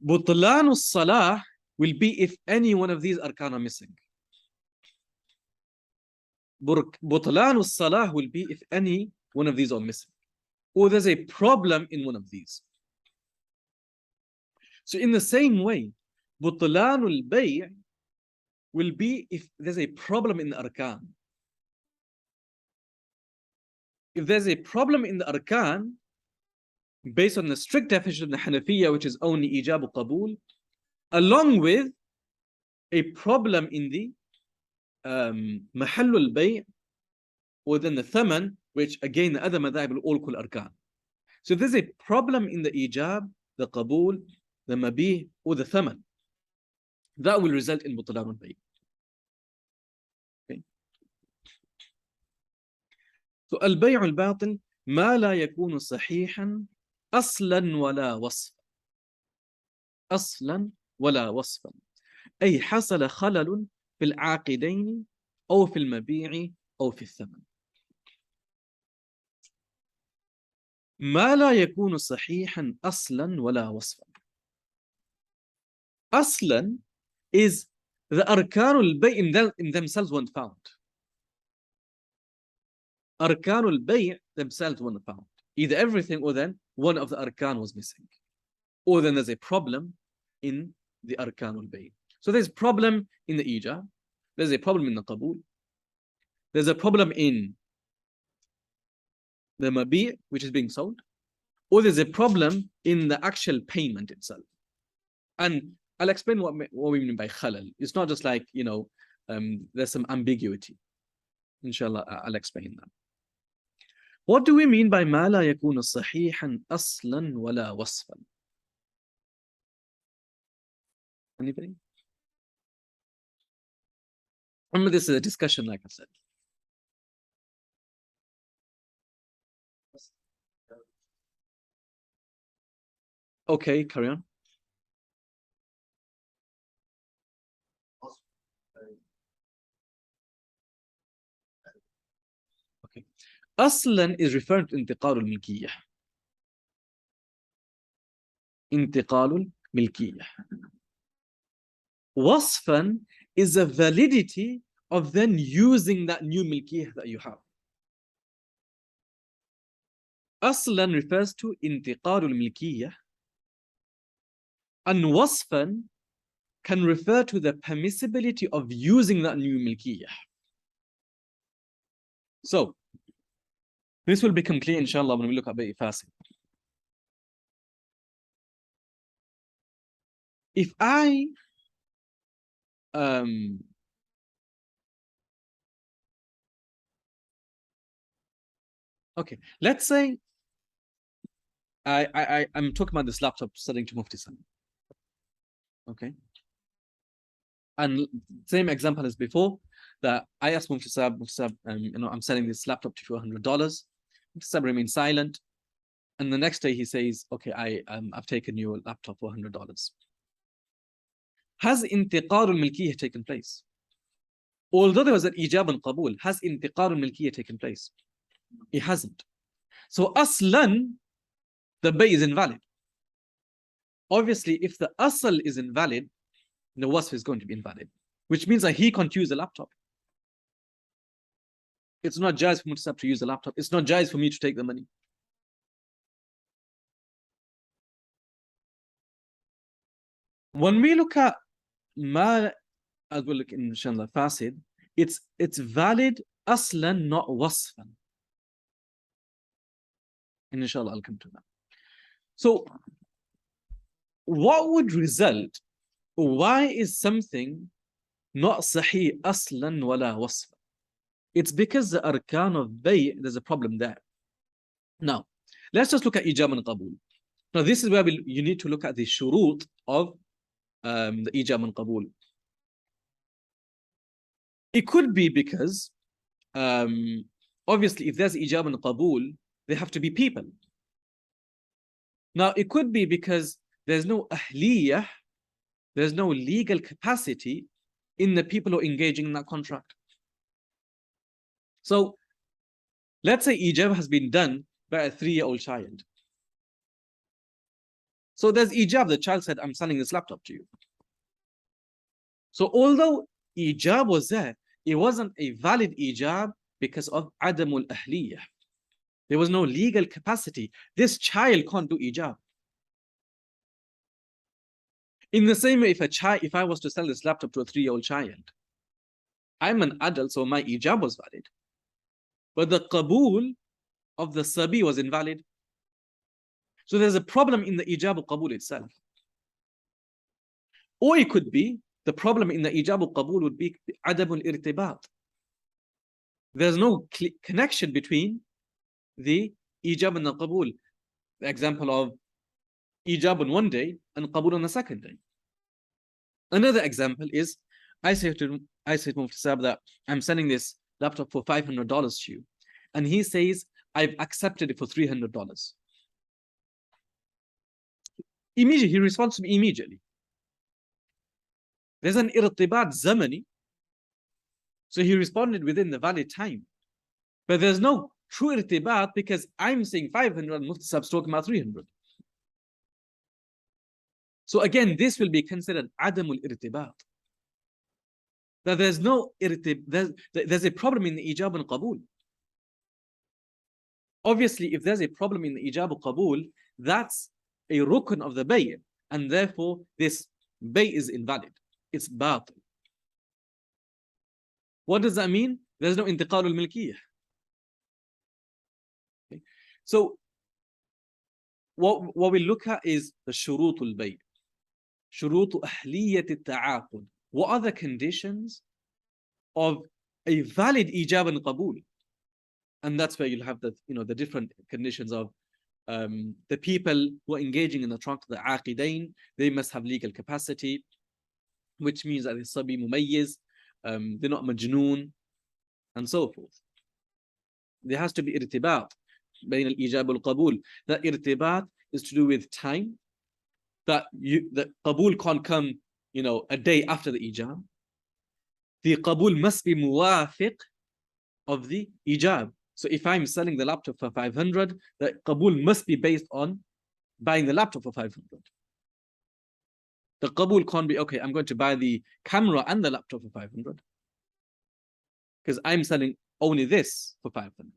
Butlan al-salah will be if any one of these arkan are missing. Butlan al-salah will be if any one of these are missing, or there's a problem in one of these. So in the same way, butlan al-bay' will be if there's a problem in the arkan. If there's a problem in the arkan, based on the strict definition of the Hanafiya, which is only ijab qabul, along with a problem in the mahall al-bay' or then the thaman, which again the other madhab will all call arkan. So if there's a problem in the ijab, the qabul, the mabi' or the thaman, that will result in butlan al-bay'. Okay. So al-bay' al-batil ما لا يكون صحيحا أصلا ولا وصفا. أصلا ولا وصفا، أي حصل خلل في العاقدين أو في المبيع أو في الثمن. ما لا يكون صحيحا أصلا ولا وصفا. أصلا is the arkan al-bay' in themselves weren't found. Arkan al-bay' themselves weren't found. Either everything or then one of the arkan was missing. Or then there's a problem in the arkan al-bay'. So there's a problem in the ijab, there's a problem in the qabul, there's a problem in the mabi', which is being sold, or there's a problem in the actual payment itself. And I'll explain what we mean by khalal. It's not just like, there's some ambiguity. Inshallah, I'll explain that. What do we mean by ما لا يكون صحيحا أصلا ولا وصفا? Anybody? Remember, this is a discussion, like I said. Okay, carry on. Okay. Aslan is referring to انتقال الملكية. انتقال الملكية. Wasfan is the validity of then using that new milkiyah that you have. Aslan refers to intiqalul milkiyah, and wasfan can refer to the permissibility of using that new milkiyah. So, this will become clear, inshallah, when we look at Bay' Fasid. If I okay, let's say I'm talking about this laptop selling to Mufti Sam. Okay. And same example as before, that I asked Mufti Sam, I'm selling this laptop to you $100. Mufti Sam remains silent. And the next day he says, okay, I've taken your laptop for $100. Has intiqal al-milkiyah taken place? Although there was an ijab and qabul, has intiqal al-milkiyah taken place? It hasn't. So aslan, the bay is invalid. Obviously, if the asl is invalid, the wasf is going to be invalid, which means that he can't use the laptop. It's not jaiz for Mutasab to use the laptop. It's not jaiz for me to take the money. When we look at ma, as we'll look in inshallah fasid, it's valid aslan, not wasfan. And inshallah I'll come to that. So what would result? Why is something not sahih aslan wala wasfan? It's because the arkan of bay', there's a problem there. Now, let's just look at ijab and qabul. Now, this is where you need to look at the shurut of the ijab and qabul. It could be because, obviously, if there's ijab and qabul, they have to be people. Now, it could be because there's no ahliyah, there's no legal capacity in the people who are engaging in that contract. So, let's say ijab has been done by a 3-year-old child. So there's ijab, the child said, I'm selling this laptop to you. So although ijab was there, it wasn't a valid ijab because of adamul ahliyah. There was no legal capacity. This child can't do ijab. In the same way, if I was to sell this laptop to a 3-year-old child, I'm an adult, so my ijab was valid. But the qabul of the sabi was invalid. So there's a problem in the ijab al-qabul itself. Or it could be, the problem in the ijab al-qabul would be adab al-irtibat. There's no connection between the ijab and the qabul. The example of ijab on one day and qabul on the second day. Another example is, I say to Mufti Sahib that I'm sending this laptop for $500 to you. And he says, I've accepted it for $300. Immediately, he responds to me immediately. There's an irtibat zamani. So he responded within the valid time. But there's no true irtibat because I'm saying 500 and Mufti Sahib's talking about 300. So again, this will be considered adamul irtibat. That there's no there's a problem in the ijab and qabul. Obviously, if there's a problem in the ijab and qabul, that's a rukn of the bay', and therefore this bay' is invalid. It's batil. What does that mean? There's no انتقال الملكية. Okay. So what we look at is the شروط البيع. شروط أهلية التعاقد. What are the conditions of a valid إيجاب and قبول? And that's where you'll have the, the different conditions of the people who are engaging in the trunk, the عاقدين, they must have legal capacity, which means that it's صبي مميز, they're not مجنون, and so forth. There has to be ارتباط بين الإيجاب والقبول. That ارتباط is to do with time, that قبول can't come, a day after the إيجاب. The قبول must be موافق of the إيجاب. So if I'm selling the laptop for 500, the قبول must be based on buying the laptop for 500. The قبول can't be, okay, I'm going to buy the camera and the laptop for 500 because I'm selling only this for 500.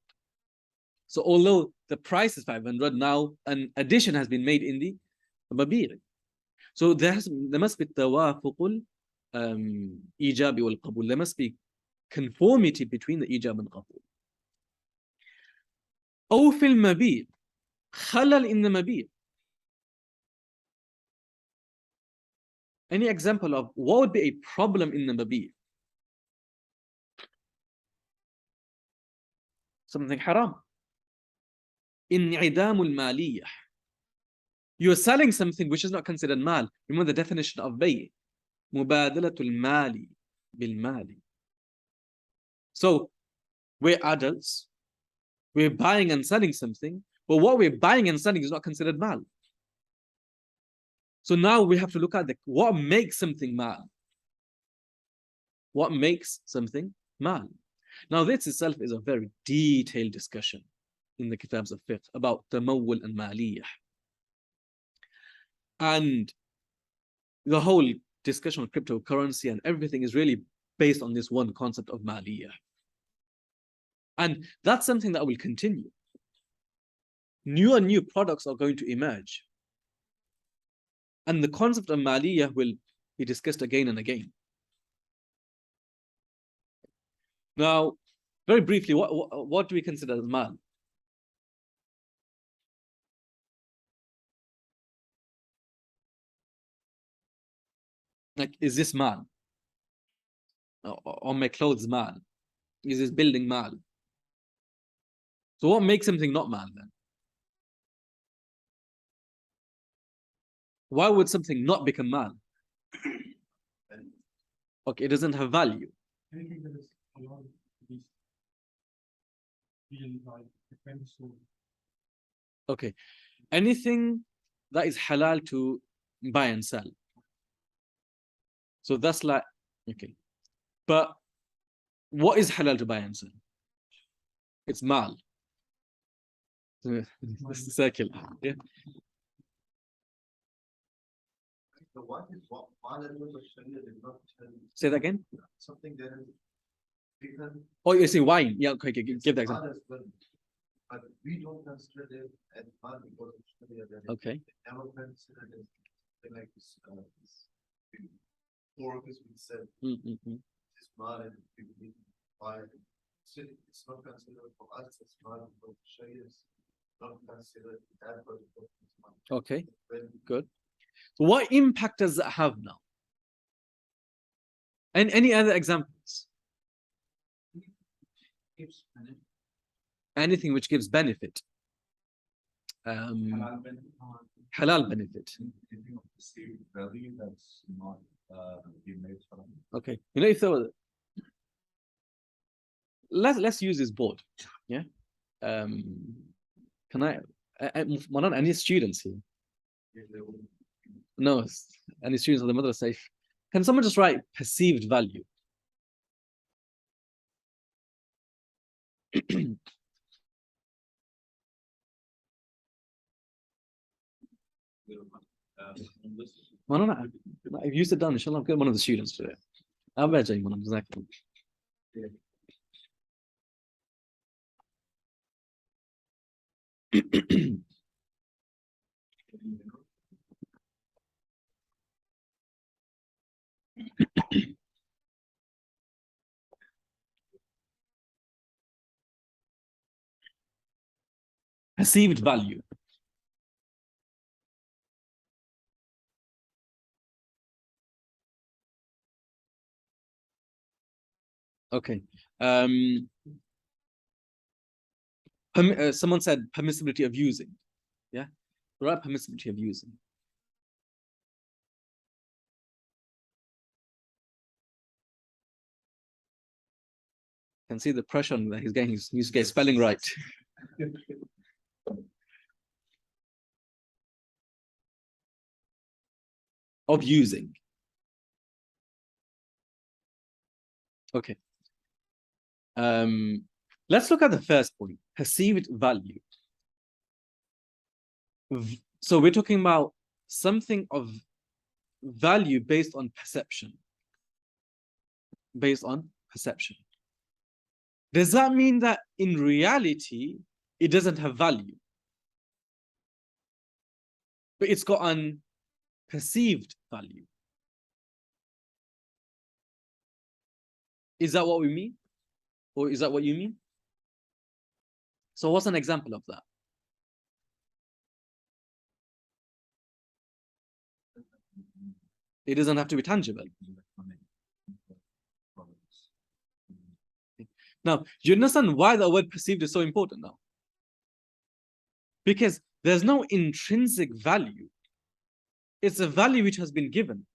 So although the price is 500, now an addition has been made in the مبيع. So there must be توافق الإيجاب والقبول. There must be conformity between the إيجاب and قبول. أو في المبيع خلل in the مبيع. Any example of what would be a problem in the مبيع? Something haram. انعدام المالية. You're selling something which is not considered mal. Remember the definition of بيع. مبادلة المال بالمال. So we're adults, we're buying and selling something, but what we're buying and selling is not considered mal. So now we have to look at what makes something mal. What makes something mal? Now this itself is a very detailed discussion in the kitabs of fiqh about tamawul and maliyah. And the whole discussion of cryptocurrency and everything is really based on this one concept of maliyah. And that's something that will continue. New and new products are going to emerge. And the concept of maliyah will be discussed again and again. Now, very briefly, what do we consider as mal? Like, is this mal? Or my clothes mal? Is this building mal? So what makes something not mal then? Why would something not become mal? Okay, it doesn't have value. Anything that is allowed to be real value depends on. Okay, anything that is halal to buy and sell. So that's like, okay. But what is halal to buy and sell? It's mal. This is circular. Yeah. So what is what element of Sharia did not tell you? Say that again. Something there is because Oh, you see wine. Yeah, okay, give that example. as well. But we don't consider it as mal because of Sharia. Okay. They never consider it as like this. Pork has been said. This mal and people need to buy it. Still, it's not considered for us as mal because Sharia is not considered that for mal. Okay, good. So what impact does that have now? And any other examples? Anything which gives benefit. Halal benefit. Value that's not made from. Okay, if there was, let's use this board. Yeah. Can I any students here? No, any students of the madrasa. Can someone just write perceived value? If you sit down, inshallah, I'll get one of the students to it. I'll bet you one exactly. perceived value. Okay. Someone said permissibility of using. Yeah, right. Permissibility of using. Can see the pressure on that he's getting. He's to get spelling right. Of using. Okay. Let's look at the first point, perceived value. So we're talking about something of value based on perception. Based on perception. Does that mean that in reality, it doesn't have value? But it's got an perceived value. Is that what we mean? Or is that what you mean? So what's an example of that? It doesn't have to be tangible. Now, do you understand why the word perceived is so important now? Because there's no intrinsic value. It's a value which has been given.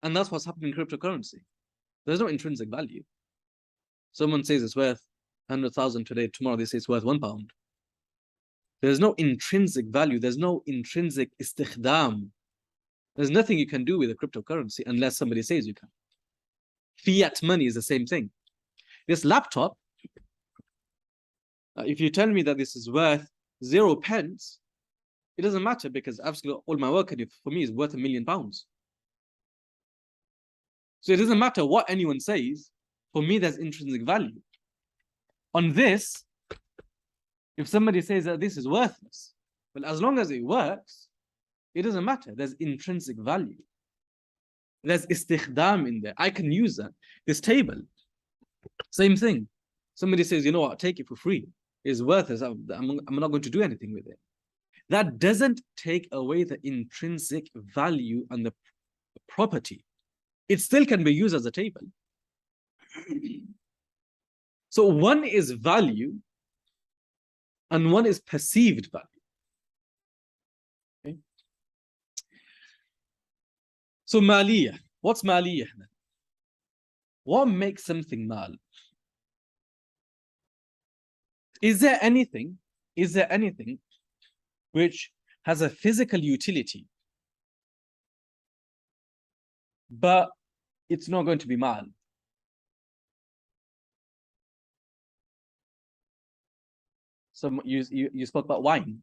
And that's what's happening in cryptocurrency. There's no intrinsic value. Someone says it's worth 100,000 today, tomorrow they say it's worth £1. There's no intrinsic value. There's no intrinsic istikhdam. There's nothing you can do with a cryptocurrency unless somebody says you can. Fiat money is the same thing. This laptop, if you tell me that this is worth 0 pence, it doesn't matter because absolutely all my work for me is worth £1 million. So it doesn't matter what anyone says. For me, there's intrinsic value. On this, if somebody says that this is worthless, well, as long as it works, it doesn't matter. There's intrinsic value. There's istikhdam in there. I can use that. This table, same thing. Somebody says, you know what, take it for free. It's worthless. I'm not going to do anything with it. That doesn't take away the intrinsic value and the property. It still can be used as a table. So one is value and one is perceived value. Okay. So maliyah. What's maliyah then? What makes something mal? Is there anything which has a physical utility, but it's not going to be mal? So you spoke about wine.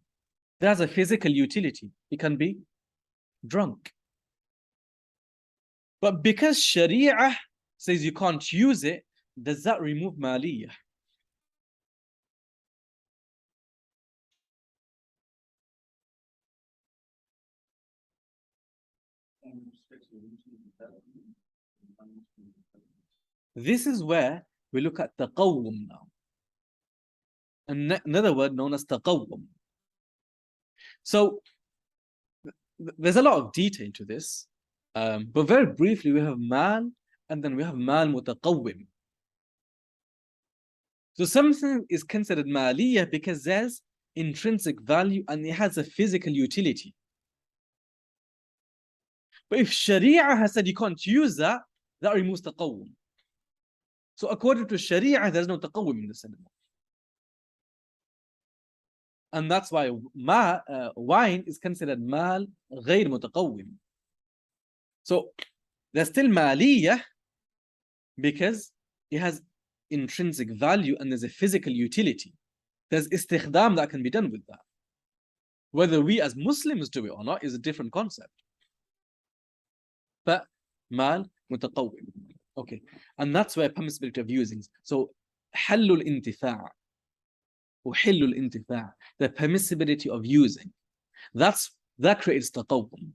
It has a physical utility. It can be drunk. But because Sharia says you can't use it, does that remove maliyah? This is where we look at taqawwum now. Another word known as taqawwum. So there's a lot of detail to this, but very briefly, we have mal and then we have mal mutaqawwim. So something is considered maliyah because there's intrinsic value and it has a physical utility. But if Sharia has said you can't use that, that removes taqawwum. So according to Sharia, there's no taqawwum in this anymore. And that's why wine is considered mal غير متقوم. So there's still maliyah because it has intrinsic value and there's a physical utility. There's istikhdam that can be done with that. Whether we as Muslims do it or not is a different concept. But mal mutaqawwim. Okay. And that's where permissibility of using. So حل الانتفاع وحل الانتفاع, the permissibility of using. That creates taqawwum.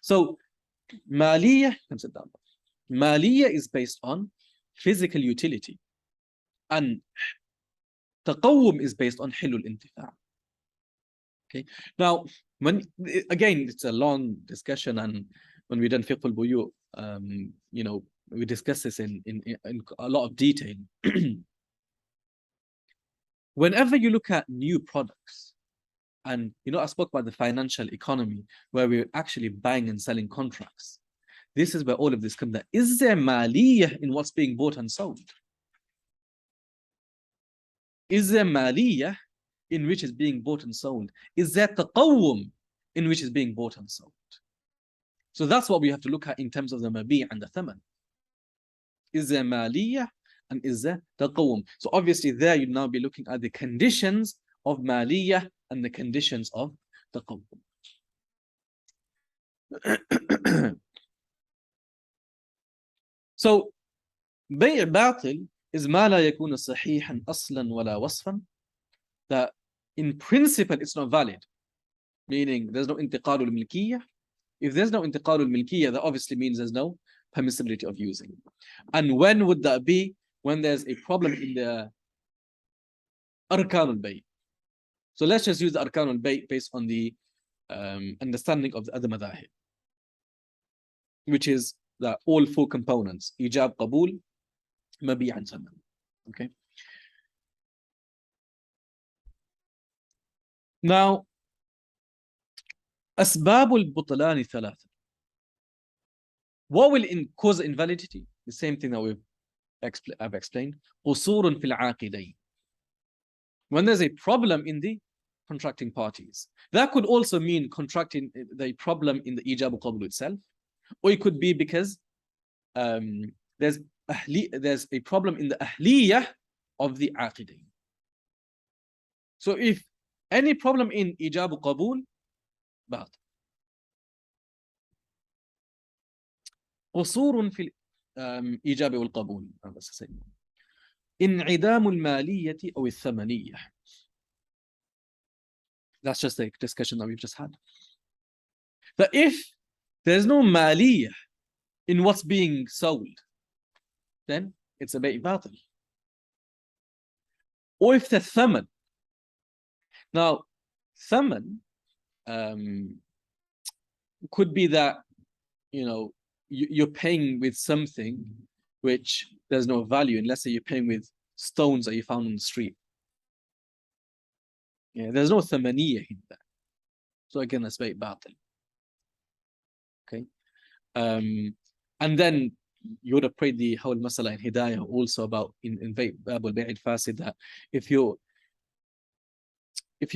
So maliyah, sit down. Maliyah is based on physical utility. And Taqawwum is based on hilul intifa'. Okay. Now, again, it's a long discussion, and when we done Fiqh Buyu, we discuss this in a lot of detail. Whenever you look at new products, and I spoke about the financial economy where we're actually buying and selling contracts. This is where all of this comes. That is there maliyah in what's being bought and sold? Is there maliyah in which is being bought and sold? Is there taqawwum in which is being bought and sold? So that's what we have to look at in terms of the mabi' and the thaman. Is there maliyah and is there taqawwum? So obviously there you'd now be looking at the conditions of maliyah and the conditions of taqawwum. So bay' batil is ma la yakuna sahihan aslan wala wasfan, that in principle it's not valid, meaning there's no intiqal al-milkiyah. If there's no intiqal al-milkiyah, that obviously means there's no permissibility of using. And when would that be? When there's a problem in the arkan al-bay'. So let's just use the arkan al-bay' based on the understanding of the other madahib, which is that all four components: ijab, qabul, mabi' and thaman. Okay. Now, أسباب البطلان ثلاثة. What will cause invalidity? The same thing that I've explained. قصور في العاقدين. When there's a problem in the contracting parties. That could also mean contracting the problem in the ijab al-qabul itself, or it could be because there's a problem in the ahliyah of the aqidain. So if any problem in ijab al-qabul, batil. قصور في الإيجاب والقبول. انعدام المالية أو الثمنية. That's just a discussion that we've just had. That if there's no maliyah in what's being sold, then it's a bay' batil. Or if the thaman. Now, thaman could be that, you're paying with something which there's no value in. Let's say you're paying with stones that you found on the street. Yeah, there's no thamaniyah in that. So again, that's bay' batil. Okay. And then you would have prayed the whole masala in Hidayah also about in Bab al-Bay' al-Fasid, that if you're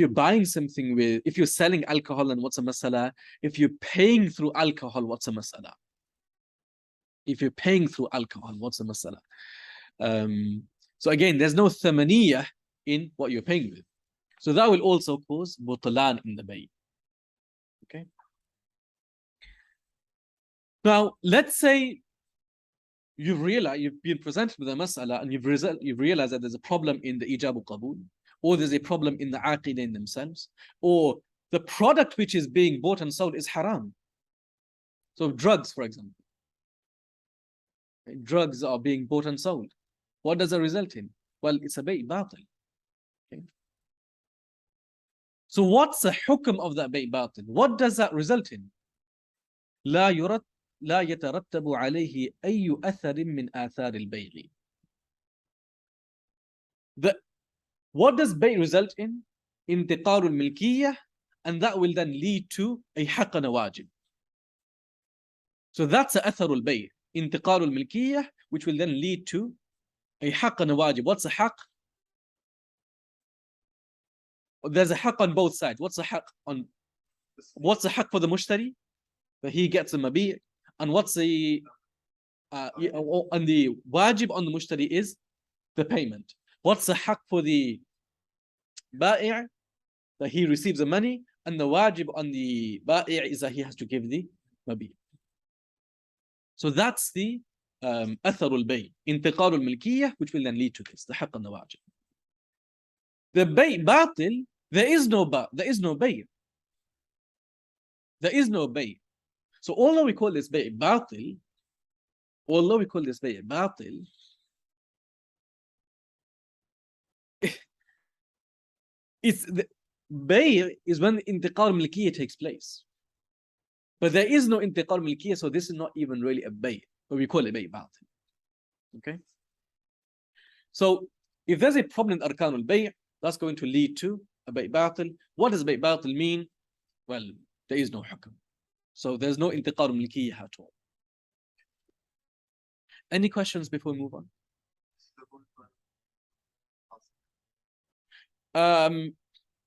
buying something if you're selling alcohol, then what's a masala? If you're paying through alcohol, what's a masala? If you're paying through alcohol, what's the masala? So again, there's no thamaniyah in what you're paying with. So that will also cause butlan in the bay'. Okay. Now, let's say you've been presented with a mas'ala and you've realized that there's a problem in the ijab al-qabul, or there's a problem in the aqidah themselves, or the product which is being bought and sold is haram. So drugs, for example. Drugs are being bought and sold. What does that result in? Well, it's a bay' batil. Okay. So what's the hukm of that bay' batil? What does that result in? لا يترتب عليه أي أثر من آثار البيع. What does bay' result in? انتقال الملكية, and that will then lead to a haqq and a wajib. So that's a أثر البيع. انتقال الملكية, which will then lead to a haqq and a wajib. What's a haqq? There's a haqq on both sides. What's the haqq for the mushtari? That he gets a mabi'. And what's the and the wajib on the mushtari is the payment. What's the haqq for the ba'i'? That he receives the money, and the wajib on the ba'i' is that he has to give the mabi'. So that's the atharul bay', intiqalul milkiyah, which will then lead to this, the haqq and the wajib. The bay' batil, there is no bay'. There is no bay'. So although we call this bay' batil, It's the bay is when intiqal milkiyya takes place. But there is no intiqal milkiyya, so this is not even really a bay, but we call it bay batil. Okay? So if there's a problem in arkan al-bay', that's going to lead to a bay batil. What does bay batil mean? Well, there is no hukm. So there's no intiqal milkiyya at all. Any questions before we move on?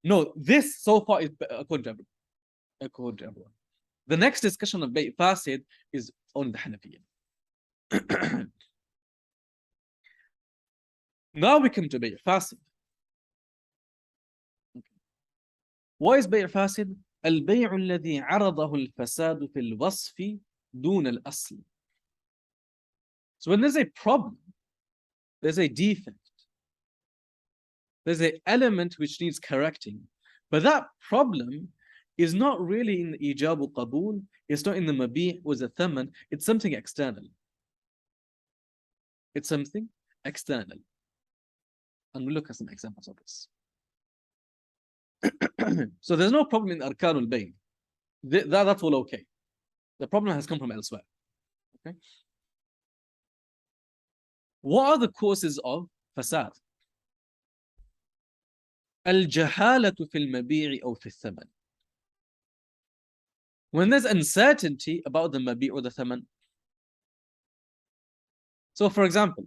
No, this so far is according to everyone. The next discussion of bay' fasid is on the Hanafiya. Now we come to bay' fasid. What is bay' fasid? البيع الذي عرضه الفساد في الوصف دون الأصل. So when there's a problem, there's a defect, there's an element which needs correcting, but that problem is not really in the ijab or qabul, it's not in the mabi' or the thaman, it's something external. It's something external. And we'll look at some examples of this. So there's no problem in arkanul bay'. That's all okay. The problem has come from elsewhere. Okay. What are the causes of fasad? الجهالة في المبيع أو في الثمن. When there's uncertainty about the mabi' or the thaman. So for example,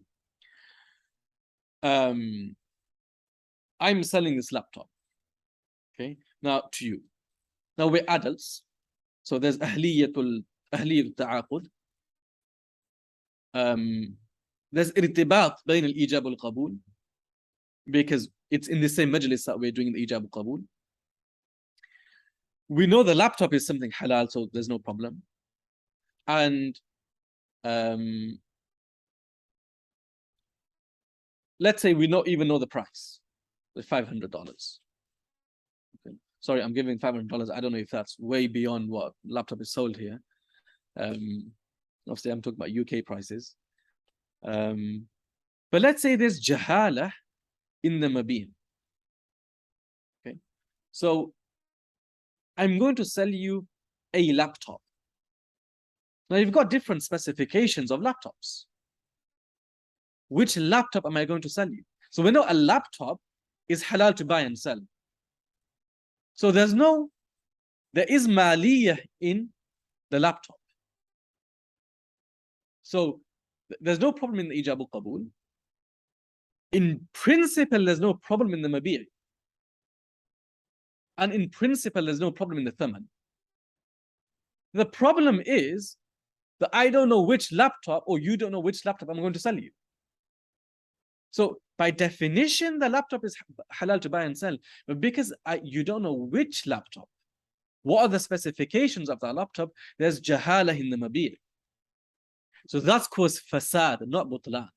I'm selling this laptop. Okay, now to you. Now we're adults. So there's أهلية التعاقد. There's irtibat بين الإيجاب والقبول, because it's in the same majlis that we're doing the ijab and qabul. We know the laptop is something halal, so there's no problem. And let's say we don't even know the price, the $500. Okay. Sorry, I'm giving $500. I don't know if that's way beyond what laptop is sold here. Obviously, I'm talking about UK prices. But let's say there's jahala in the mabin. Okay, so I'm going to sell you a laptop. Now you've got different specifications of laptops. Which laptop am I going to sell you? So we know a laptop is halal to buy and sell. So there is maliyah in the laptop. So there's no problem in the ijab al-qabul. In principle, there's no problem in the mabi'. And in principle, there's no problem in the thaman. The problem is that I don't know which laptop, or you don't know which laptop I'm going to sell you. So by definition, the laptop is halal to buy and sell. But because you don't know which laptop, what are the specifications of that laptop, there's jahala in the mabi'. So that's caused fasad, not butlan.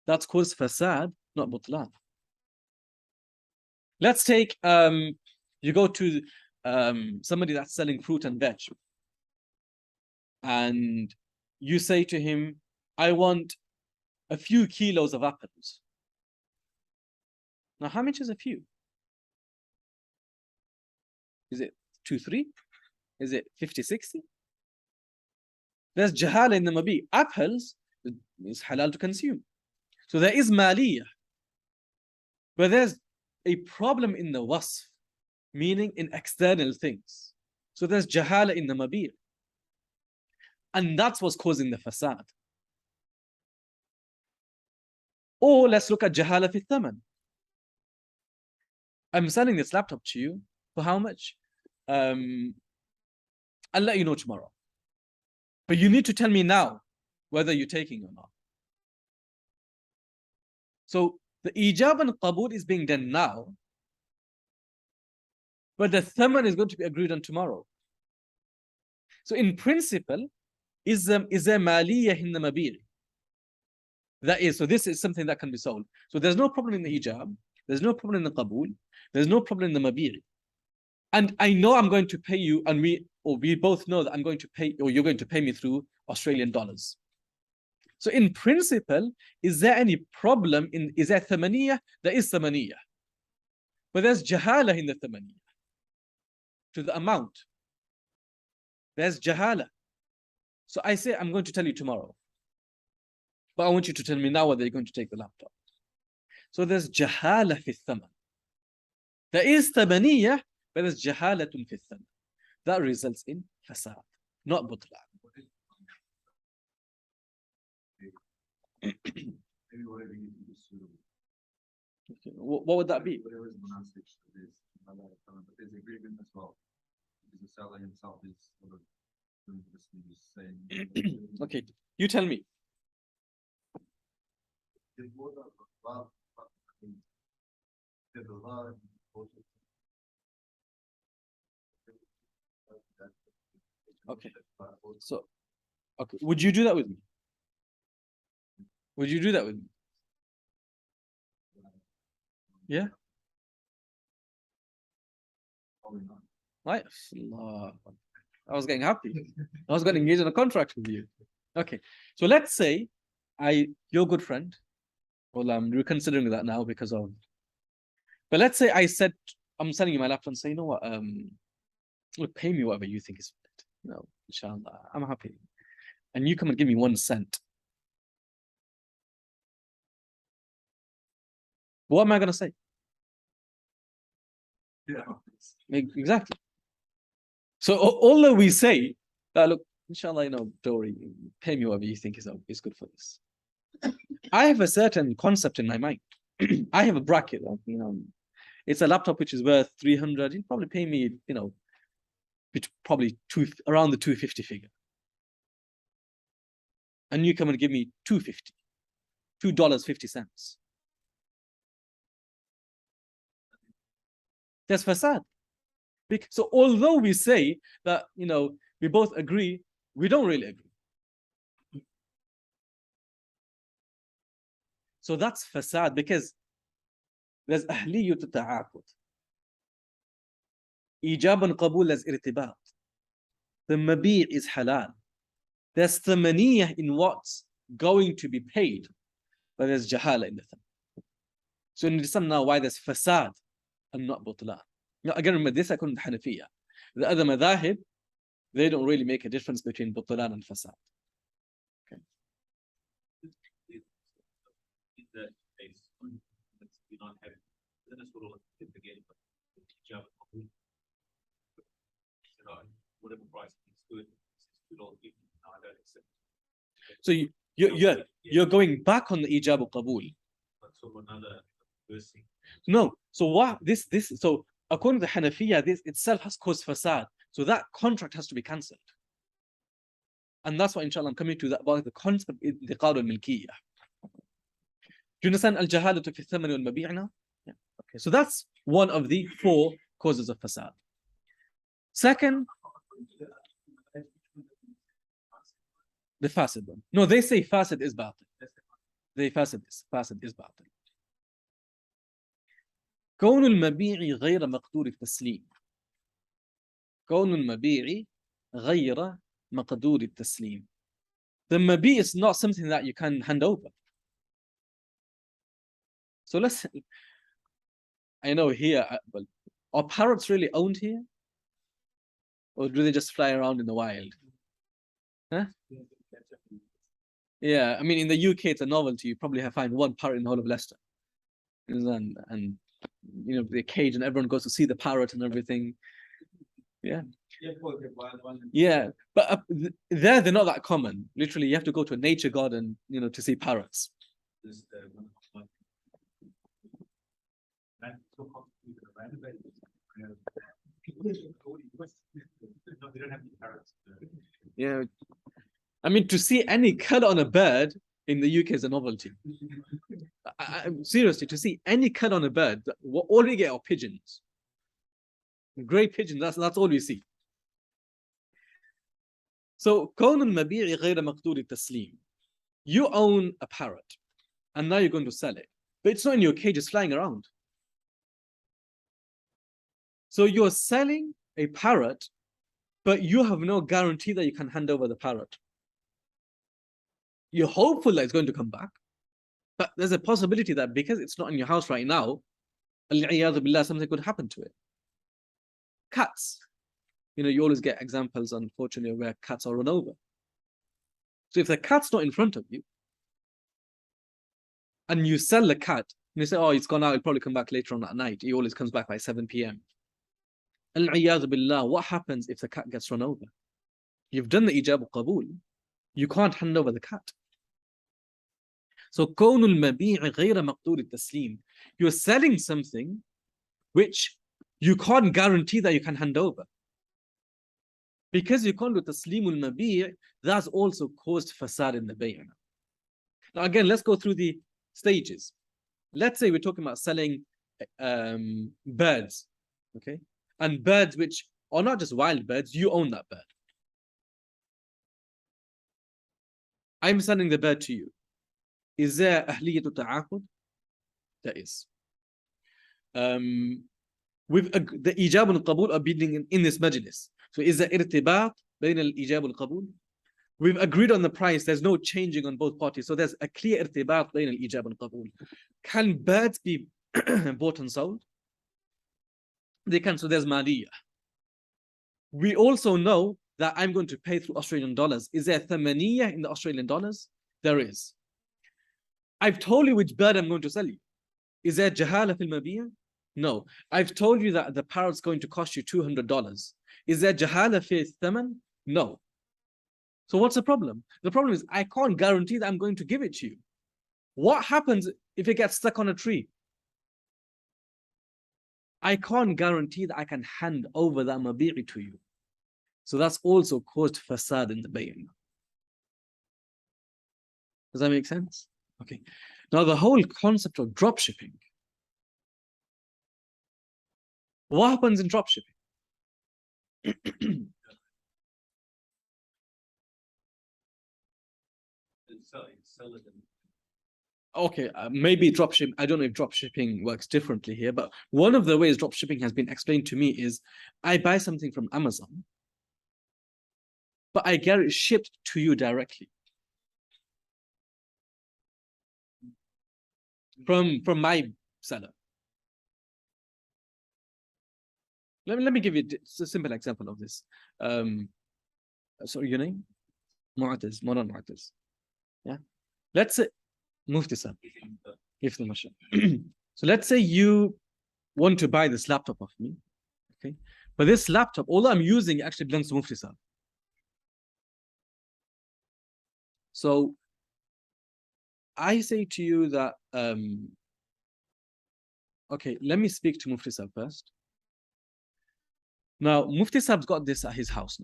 That's caused fasad, not butlan. Let's take, you go to somebody that's selling fruit and veg. And you say to him, I want a few kilos of apples. Now, how much is a few? Is it 2, 3? Is it 50, 60? There's jahala in the mabi'. Apples is halal to consume. So there is maliyah. But there's a problem in the wasf, meaning in external things. So there's jahala in the mabi'. And that's what's causing the fasad. Or let's look at jahala fi thaman. I'm selling this laptop to you for how much? I'll let you know tomorrow. But you need to tell me now whether you're taking or not. So the ijab and qabul is being done now, but the thaman is going to be agreed on tomorrow. So in principle, is there maliyah in the mabi'? That is, so this is something that can be sold. So there's no problem in the ijab, there's no problem in the qabul, there's no problem in the mabi'. And I know I'm going to pay you, and we both know that I'm going to pay, or you're going to pay me through Australian dollars. So in principle, is there any problem is there thamaniyah? There is thamaniyah. But there's jahala in the thamaniyah. To the amount. There's jahala. So I say, I'm going to tell you tomorrow. But I want you to tell me now whether you're going to take the laptop. So there's jahala fi thaman. There is thamaniyah, but there's jahalatun fi thaman. That results in fasad, not butlan. Maybe whatever you do is suitable. Okay. What would that be? Whatever is monastic, but there's agreement as well. Because the seller himself is sort of saying. Okay, you tell me. Okay. So, okay, would you do that with me? Would you do that with me? Yeah. Right. I was getting happy. I was going to engage in a contract with you. Okay. So let's say you're a good friend. Well, I'm reconsidering that now because of. But let's say I said I'm selling you my laptop and say, you know what? Look, pay me whatever you think is. You know, inshallah, I'm happy. And you come and give me 1 cent. What am I going to say? Yeah. Exactly. So although we say that, look, inshallah, you know, don't worry, pay me whatever you think is good for this. I have a certain concept in my mind. I have a bracket, you know, it's a laptop which is worth 300. You'll probably pay me, you know, probably around the 250 figure. And you come and give me $2.50, $2.50. That's fasad. So although we say that, you know, we both agree, we don't really agree. So that's fasad because there's ahliyut ta'aqud. Ijab and qabul as irtibat. The mabi' is halal. There's thamaniyah in what's going to be paid, but there's jahala in the thing. So you understand now why there's fasad and not butlan. Now again, remember this, I couldn't Hanafiya. The other madhahib, they don't really make a difference between butlan and fasad. Okay. In that case, let's be not having, then it's sort of again, whatever price is good, $2.50. No, I don't accept. So you're going back on the ijab al qabul. But sort of another versing. No. So what so according to Hanafiya, this itself has caused fasad. So that contract has to be cancelled. And that's why, inshallah, I'm coming to that about the concept of the qawd al-milkiyah. Do you understand al-jahalatu fi thamani wal mabi' now? Yeah. Okay. So that's one of the 4 causes of fasad. Second, the fasid one. No, they say fasid is batil. They fasid is batil. كون المبيع غير مقدور التسليم. كون المبيع غير مقدور التسليم. The mabi' is not something that you can hand over. So let's. I know here, well, are parrots really owned here? Or do they just fly around in the wild? Huh? Yeah, I mean, in the UK, it's a novelty. You probably find 1 parrot in the whole of Leicester. And you know, the cage and everyone goes to see the parrot and everything. Yeah. Yeah, but they're not that common. Literally, you have to go to a nature garden, you know, to see parrots. Yeah, I mean, to see any color on a bird in the UK is a novelty. Seriously, to see any color on a bird, all we get are pigeons. Grey pigeons, that's all we see. So, كون المبيع غير مقدور التسليم. You own a parrot, and now you're going to sell it, but it's not in your cage; it's flying around. So you're selling a parrot, but you have no guarantee that you can hand over the parrot. You're hopeful that it's going to come back. But there's a possibility that because it's not in your house right now, al-iyadhu billah, something could happen to it. Cats. You always get examples, unfortunately, where cats are run over. So if the cat's not in front of you, and you sell the cat, and you say, oh, it's gone out, it'll probably come back later on at night. He always comes back by 7 p.m. Al-iyadhu billah, what happens if the cat gets run over? You've done the ijab al-qabul. You can't hand over the cat. So, كون المبيع غير مقدور التسليم. You're selling something which you can't guarantee that you can hand over. Because you can't do taslim al-mabi', that's also caused fasad in the bay'. Now again, let's go through the stages. Let's say we're talking about selling birds, okay? And birds which are not just wild birds, you own that bird. I'm selling the bird to you. Is there ahliyatu ta'aqud? There is. With the ijab and qabul are being in this majlis. So is there irtibat between al-ijab and qabul? We've agreed on the price. There's no changing on both parties. So there's a clear irtibat between al-ijab and qabul. Can birds be bought and sold? They can. So there's maliyah. We also know that I'm going to pay through Australian dollars. Is there thamaniyah in the Australian dollars? There is. I've told you which bird I'm going to sell you. Is there jahala fil mabiyah? No. I've told you that the parrot's going to cost you $200. Is there jahala fi thaman? No. So what's the problem? The problem is I can't guarantee that I'm going to give it to you. What happens if it gets stuck on a tree? I can't guarantee that I can hand over that mabi'i to you. So that's also caused fasad in the bayn. Does that make sense? Okay. Now the whole concept of drop shipping. What happens in drop shipping? Okay, maybe drop shipping. I don't know if drop shipping works differently here, but one of the ways drop shipping has been explained to me is I buy something from Amazon, but I get it shipped to you directly from my seller. Let me give you a simple example of this. Sorry, your name? Mu'atiz, Moran Mu'atiz. Yeah. Let's say Mufti sir. So let's say you want to buy this laptop of me. Okay. But this laptop, although I'm using, it actually belongs to Mufti sir. So I say to you that okay, let me speak to Mufti sir first. Now, Mufti Saab's got this at his house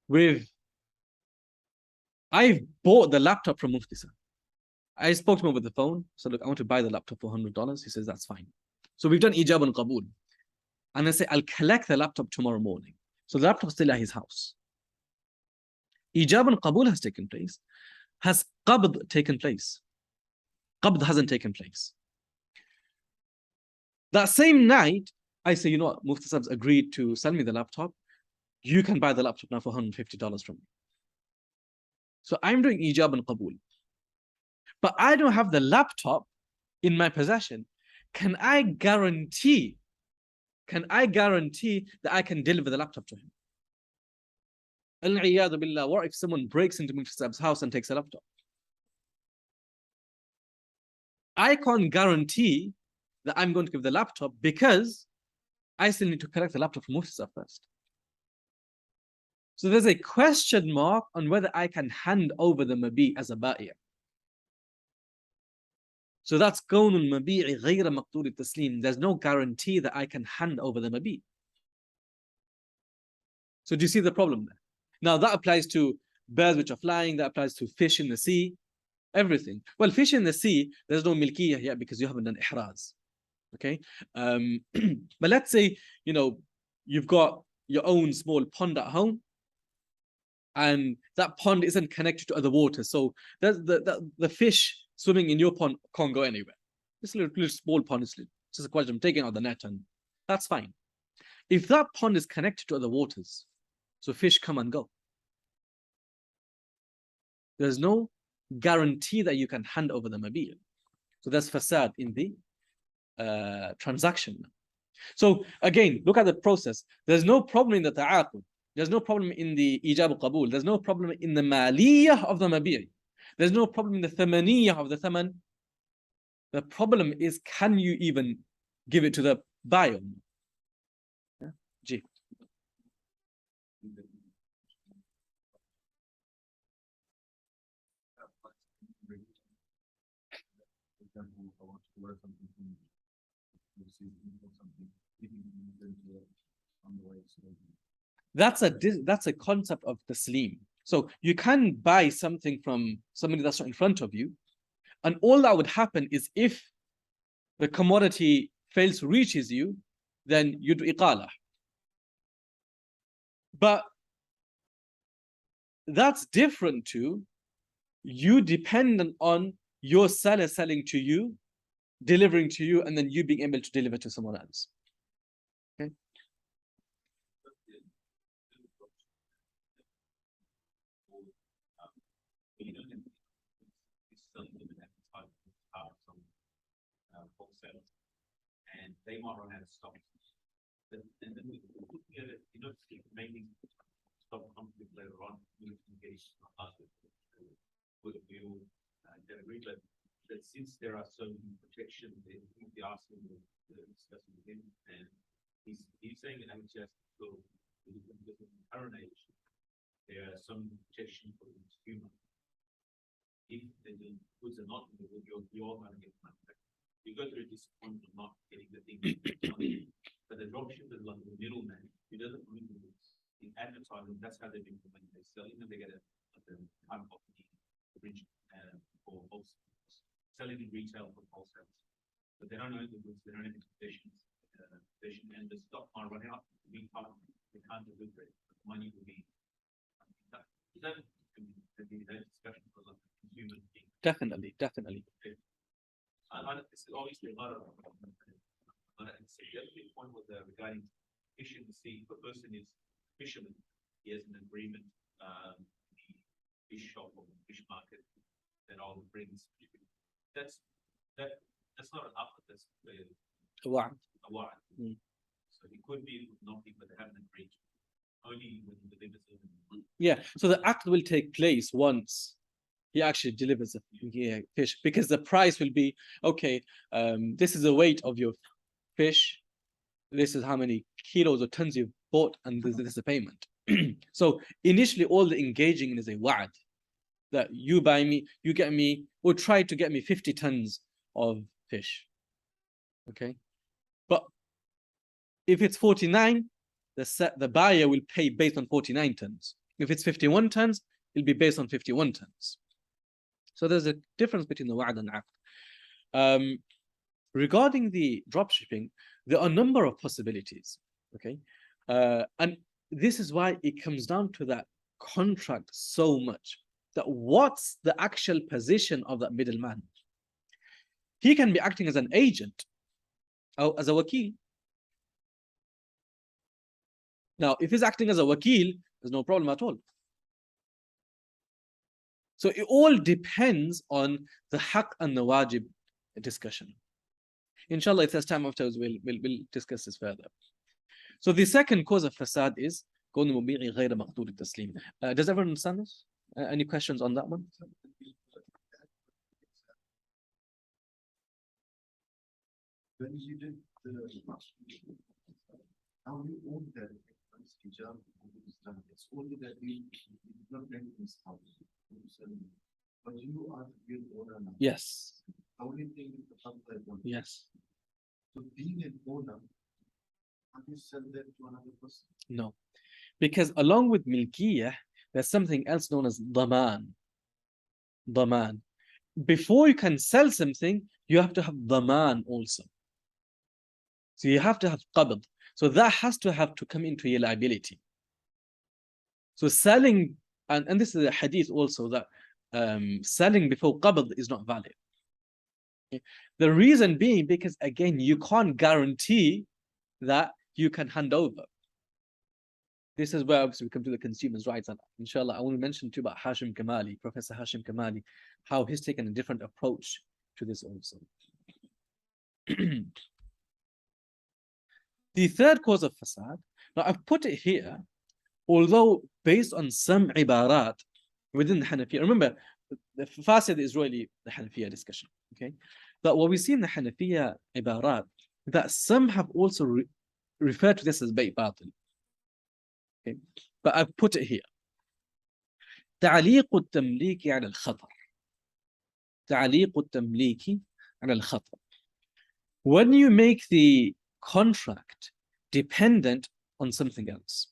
now. I've bought the laptop from Mufti Saab. I spoke to him over the phone. So look, I want to buy the laptop for $100. He says, that's fine. So we've done ijab and qabul. And I say, I'll collect the laptop tomorrow morning. So the laptop's still at his house. Ijab and qabul has taken place. Has qabd taken place? Qabd hasn't taken place. That same night, I say, you know what, Mufti Saab's agreed to sell me the laptop. You can buy the laptop now for $150 from me. So I'm doing ijab and qabul. But I don't have the laptop in my possession. Can I guarantee that I can deliver the laptop to him? Al-iyadhu billah, what if someone breaks into Mufti Saab's house and takes a laptop? I can't guarantee that I'm going to give the laptop because I still need to collect the laptop from Mufti Saab first. So there's a question mark on whether I can hand over the mabi' as a ba'i'. So that's kawnul mabi'i ghayra maqdur at-taslim. There's no guarantee that I can hand over the mabi'. So do you see the problem there? Now that applies to birds which are flying, that applies to fish in the sea, everything. Well, fish in the sea, there's no milkiyah yet because you haven't done ihraz. Okay, but let's say you've got your own small pond at home, and that pond isn't connected to other waters, so the fish swimming in your pond can't go anywhere. This little small pond is just a question of taking out the net, and that's fine. If that pond is connected to other waters, so fish come and go. There's no guarantee that you can hand over the mabi'. So there's fasad in the transaction. So again, look at the process. There's no problem in the ta'aqud. There's no problem in the ijab qabul. There's no problem in the maliyah of the mabi'. There's no problem in the thamaniyah of the thaman. The problem is, can you even give it to the buyer? Yeah. G. That's a concept of taslim. So you can buy something from somebody that's not in front of you, and all that would happen is if the commodity fails to reaches you, then you do iqalah. But that's different to you dependent on your seller selling to you, delivering to you, and then you being able to deliver to someone else. Okay. And they might run out of stock. And then we looking at it, maybe stock conflict later on, we can engage with a view that agree, but that since there are so many protections, they will be asking the discussing with him, and he's saying that NHS will, because in the current age, there are some protection for the consumer. If the goods are not in the good, you're going to get money back. You go through disappointment of not getting the thing, but the dropshipper is like the middleman who doesn't own the goods. In advertising, that's how they do the money. They sell it and they get a time of the bridge for wholesale, selling in retail for wholesale. But they don't own the goods, they don't have the possession, and the stock might run out. They can't deliver it. The money will be. Is that discussion for the consumer? Definitely. It's obviously a lot of. The other point was regarding fishing the sea. If a person is a fisherman, he has an agreement, the fish shop or the fish market, that I'll bring this fish. That's not an offer. That's a warrant. So it could be, it would not be, but they haven't agreed. Only when the delivers it. Yeah. So the act will take place once he actually delivers a fish, because the price will be, okay, this is the weight of your fish, this is how many kilos or tons you've bought, and this is the payment. So initially all the engaging in is a wa'ad, that you buy me, you get me, or try to get me 50 tons of fish. Okay. But if it's 49, the buyer will pay based on 49 tons. If it's 51 tons, it'll be based on 51 tons. So there's a difference between the wa'ad and aqd. Regarding the dropshipping, there are a number of possibilities. Okay, and this is why it comes down to that contract so much. That what's the actual position of that middleman? He can be acting as an agent or as a wakil. Now, if he's acting as a wakil, there's no problem at all. So it all depends on the haqq and the wajib discussion. Inshallah, if there's time afterwards, we'll discuss this further. So the second cause of fasad is does everyone understand this? Any questions on that one? When you did how you own that hijab, it's only that we did not rent this house. But you are the real owner now. Yes. The only thing is the fact that one. Yes. So being an owner, can you sell that to another person? No. Because along with milkiyah, there's something else known as daman. Daman. Before you can sell something, you have to have daman also. So you have to have qabd. So that has to come into your liability. So selling, and this is a hadith also, that selling before qabd is not valid. Okay. The reason being because, again, you can't guarantee that you can hand over. This is where obviously we come to the consumers' rights, and inshallah I want to mention too about Hashim Kamali, Professor Hashim Kamali, how he's taken a different approach to this also. The third cause of fasad, now I've put it here, although based on some ibarat within the Hanafiya. Remember, the fasid is really the Hanafiya discussion, okay? But what we see in the Hanafiya ibarat, that some have also referred to this as bay batil. Okay? But I've put it here. تعليق التمليك على الخطر. تعليق التمليك على الخطر. When you make the contract dependent on something else.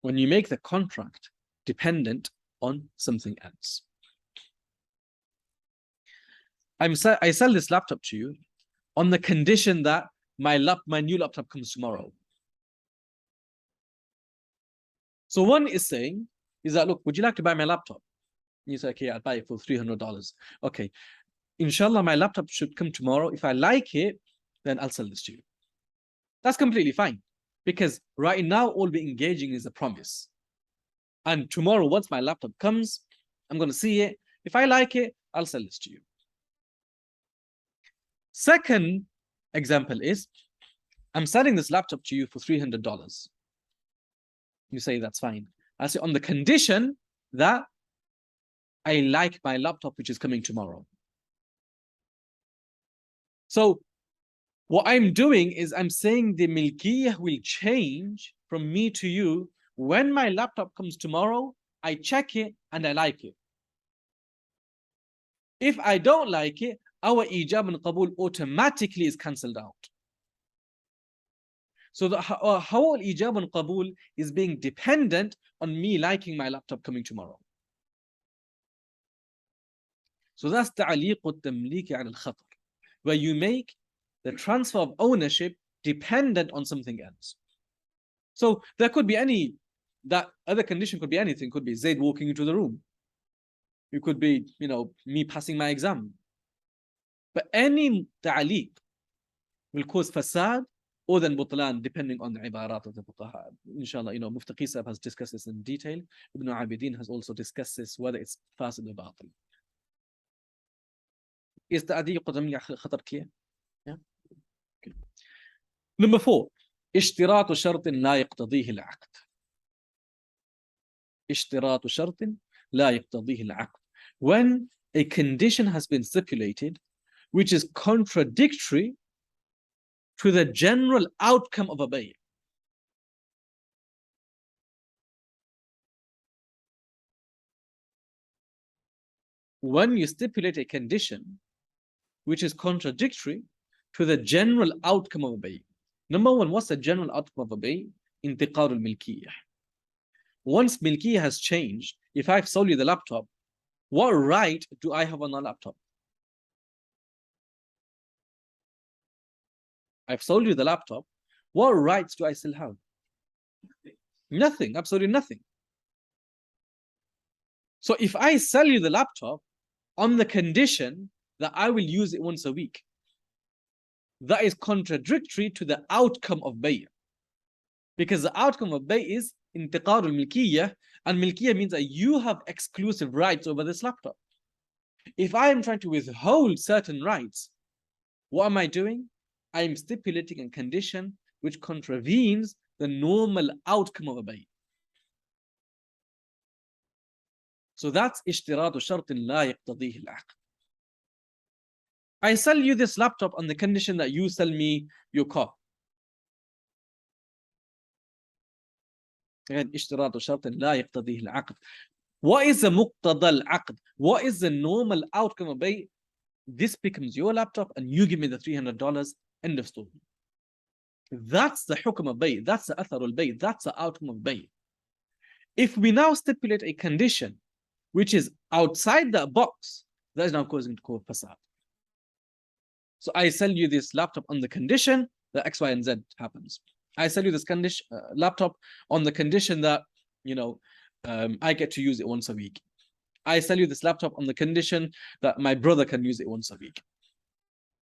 When you make the contract dependent on something else. I sell this laptop to you on the condition that my new laptop comes tomorrow. So one is saying, is that, look, would you like to buy my laptop? And you say, okay, I'll buy it for $300. Okay, inshallah, my laptop should come tomorrow. If I like it, then I'll sell this to you. That's completely fine. Because right now, all we're engaging is a promise. And tomorrow, once my laptop comes, I'm going to see it. If I like it, I'll sell this to you. Second example is, I'm selling this laptop to you for $300. You say, that's fine. I say, on the condition that I like my laptop, which is coming tomorrow. So what I'm doing is I'm saying the milkiyah will change from me to you. When my laptop comes tomorrow, I check it and I like it. If I don't like it, our ijab and qabul automatically is cancelled out. So the whole ijab and qabul is being dependent on me liking my laptop coming tomorrow. So that's ta'liq al-tamlik ala al-khatar, where you make the transfer of ownership dependent on something else. So there could be that other condition could be anything. Could be Zaid walking into the room. It could be, me passing my exam. But any ta'liq will cause fasad or then butlan, depending on the ibarat of the fuqaha. Inshallah, Mufti Qisab has discussed this in detail. Ibn Abidin has also discussed this, whether it's fasid or batil. Is ta'liq khatar clear? Yeah? Okay. Number 4. اشتراط شرط لا يقتضيه العقد. اشتراط شرط لا يقتضيه العقد. When a condition has been stipulated which is contradictory to the general outcome of a bay'. When you stipulate a condition which is contradictory to the general outcome of a bay'. Number 1, what's the general outcome of a bay'? Intiqar al-milkiyah. Once milkiyah has changed, if I've sold you the laptop, what right do I have on the laptop? I've sold you the laptop. What rights do I still have? Nothing, absolutely nothing. So if I sell you the laptop on the condition that I will use it once a week, that is contradictory to the outcome of bay'. Because the outcome of bay' is intiqar al-milkiyah, and milkiyah means that you have exclusive rights over this laptop. If I am trying to withhold certain rights, what am I doing? I am stipulating a condition which contravenes the normal outcome of a bay'. So that's ishtiratu shartin la yaqtadihi al-aqd. I sell you this laptop on the condition that you sell me your car. Again, ishtiratu shartin la yaqtadihi al-aqd. What is the muqtada al-aqd? What is the normal outcome of bay'? This becomes your laptop and you give me the $300. End of story. That's the hukm of bay'. That's the athar al-bay'. That's the outcome of bay'. If we now stipulate a condition which is outside the box, that is now causing to cause fasad. So I sell you this laptop on the condition that X, Y, and Z happens. I sell you this laptop on the condition that, I get to use it once a week. I sell you this laptop on the condition that my brother can use it once a week.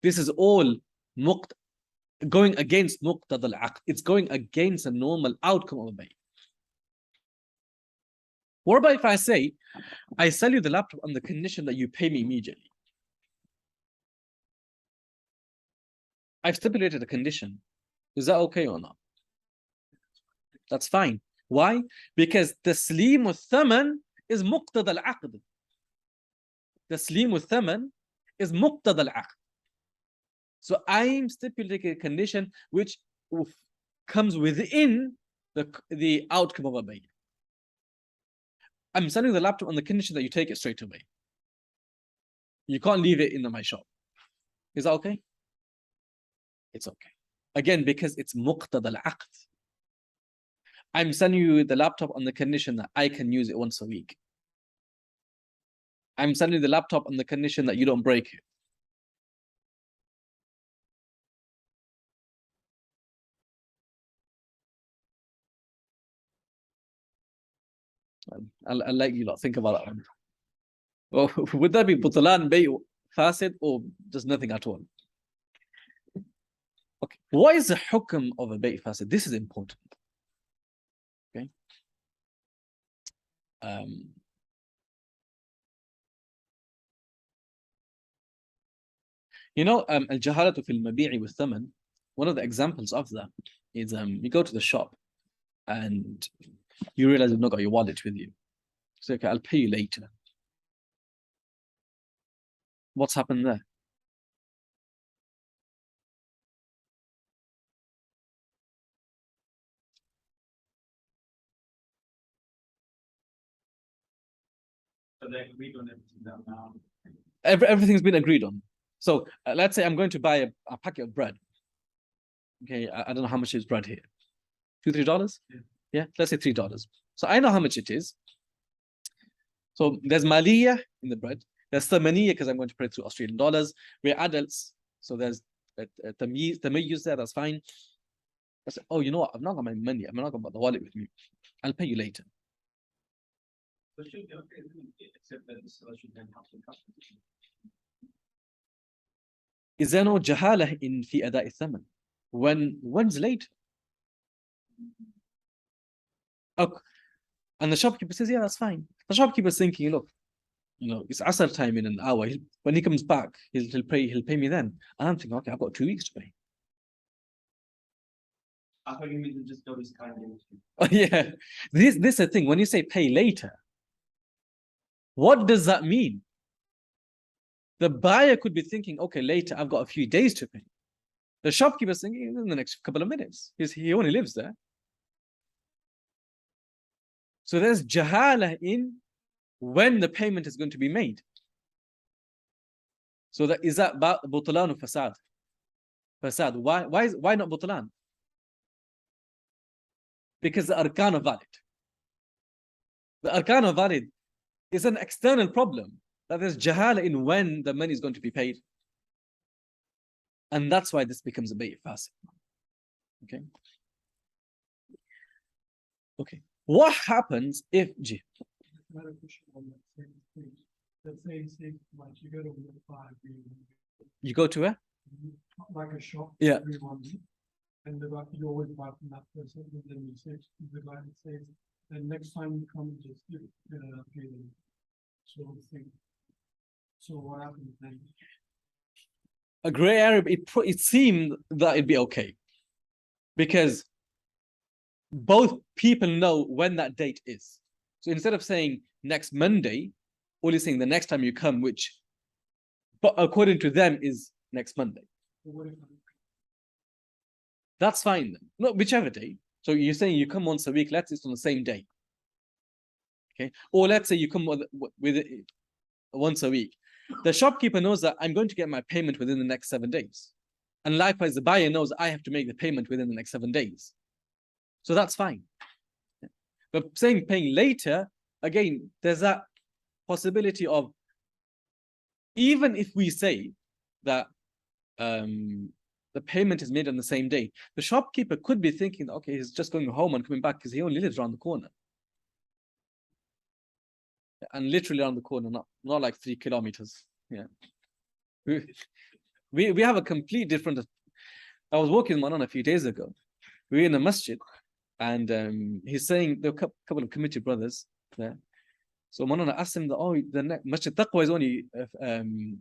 This is all going against muqtada al-aqd. It's going against a normal outcome of a bay'. What about if I say, I sell you the laptop on the condition that you pay me immediately? I've stipulated a condition. Is that okay or not? That's fine. Why? Because taslim al-thaman is muqtada al-aqd. Taslim al-thaman is muqtada al-aqd. So I'm stipulating a condition which comes within the outcome of a bay'. I'm selling the laptop on the condition that you take it straight away. You can't leave it in my shop. Is that okay? It's okay. Again, because it's muqtada al-aqd. I'm selling you the laptop on the condition that I can use it once a week. I'm selling you the laptop on the condition that you don't break it. I'll let you lot think about that one. Well, would that be butlan, bay', fasid, or just nothing at all? Okay. What is the hukm of a bay' fasid? This is important. Okay. You know, al-jahalatu fil mabi'i with thaman, one of the examples of that is you go to the shop and you realize you've not got your wallet with you. So, okay, I'll pay you later. What's happened there? So they agreed on everything now. Everything's been agreed on. So let's say I'm going to buy a packet of bread. Okay, I don't know how much is bread here. $2, $3? Yeah, let's say $3. So I know how much it is. So there's maliyah in the bread. There's thamaniyah because I'm going to pay it through Australian dollars. We're adults, so there's tamayyuz there. That's fine. I said, oh, you know what? I've not got my money. I'm not got the wallet with me. I'll pay you later. So should be okay, except that the seller should then have some customers. Is there no jahalah in fi ada'i thaman? When's late? Okay. And the shopkeeper says, yeah, that's fine. The shopkeeper's thinking, look, you know, it's asr time in an hour. When he comes back, he'll pay me then. And I'm thinking, okay, I've got 2 weeks to pay. I thought you meant just go this kind of thing. Oh, yeah. This is the thing. When you say pay later, what does that mean? The buyer could be thinking, okay, later, I've got a few days to pay. The shopkeeper's thinking, in the next couple of minutes. He only lives there. So there's jahalah in when the payment is going to be made. So is that butlan or fasad? Fasad. Why not butlan? Because the arkan are valid. The arkan are valid. It's an external problem that there's jahala in when the money is going to be paid. And that's why this becomes a bay' fasid. Okay. Okay. What happens if Another question on that same page. Let's say like you go to you go to where? like a shop, Yeah. and you always buy from that person, and then you say the guy says, then next time you come, just give pay them, sort of thing. So what happens then? A grey area, it seemed that it'd be okay. Because both people know when that date is. So instead of saying next Monday, only saying the next time you come, which, but according to them, is next Monday. That's fine then. No, whichever day. So you're saying you come once a week, let's say it's on the same day. Okay. Or let's say you come with it once a week. The shopkeeper knows that I'm going to get my payment within the next 7 days. And likewise, the buyer knows I have to make the payment within the next 7 days. So that's fine. But saying paying later, again, there's that possibility of, even if we say that the payment is made on the same day, the shopkeeper could be thinking, okay, he's just going home and coming back because he only lives around the corner. And literally around the corner, not like 3 kilometers. Yeah. We have a complete different I was walking with Manan a few days ago. We were in a masjid, and he's saying there were a couple of committee brothers there. So Manan asked him, the Masjid Taqwa is only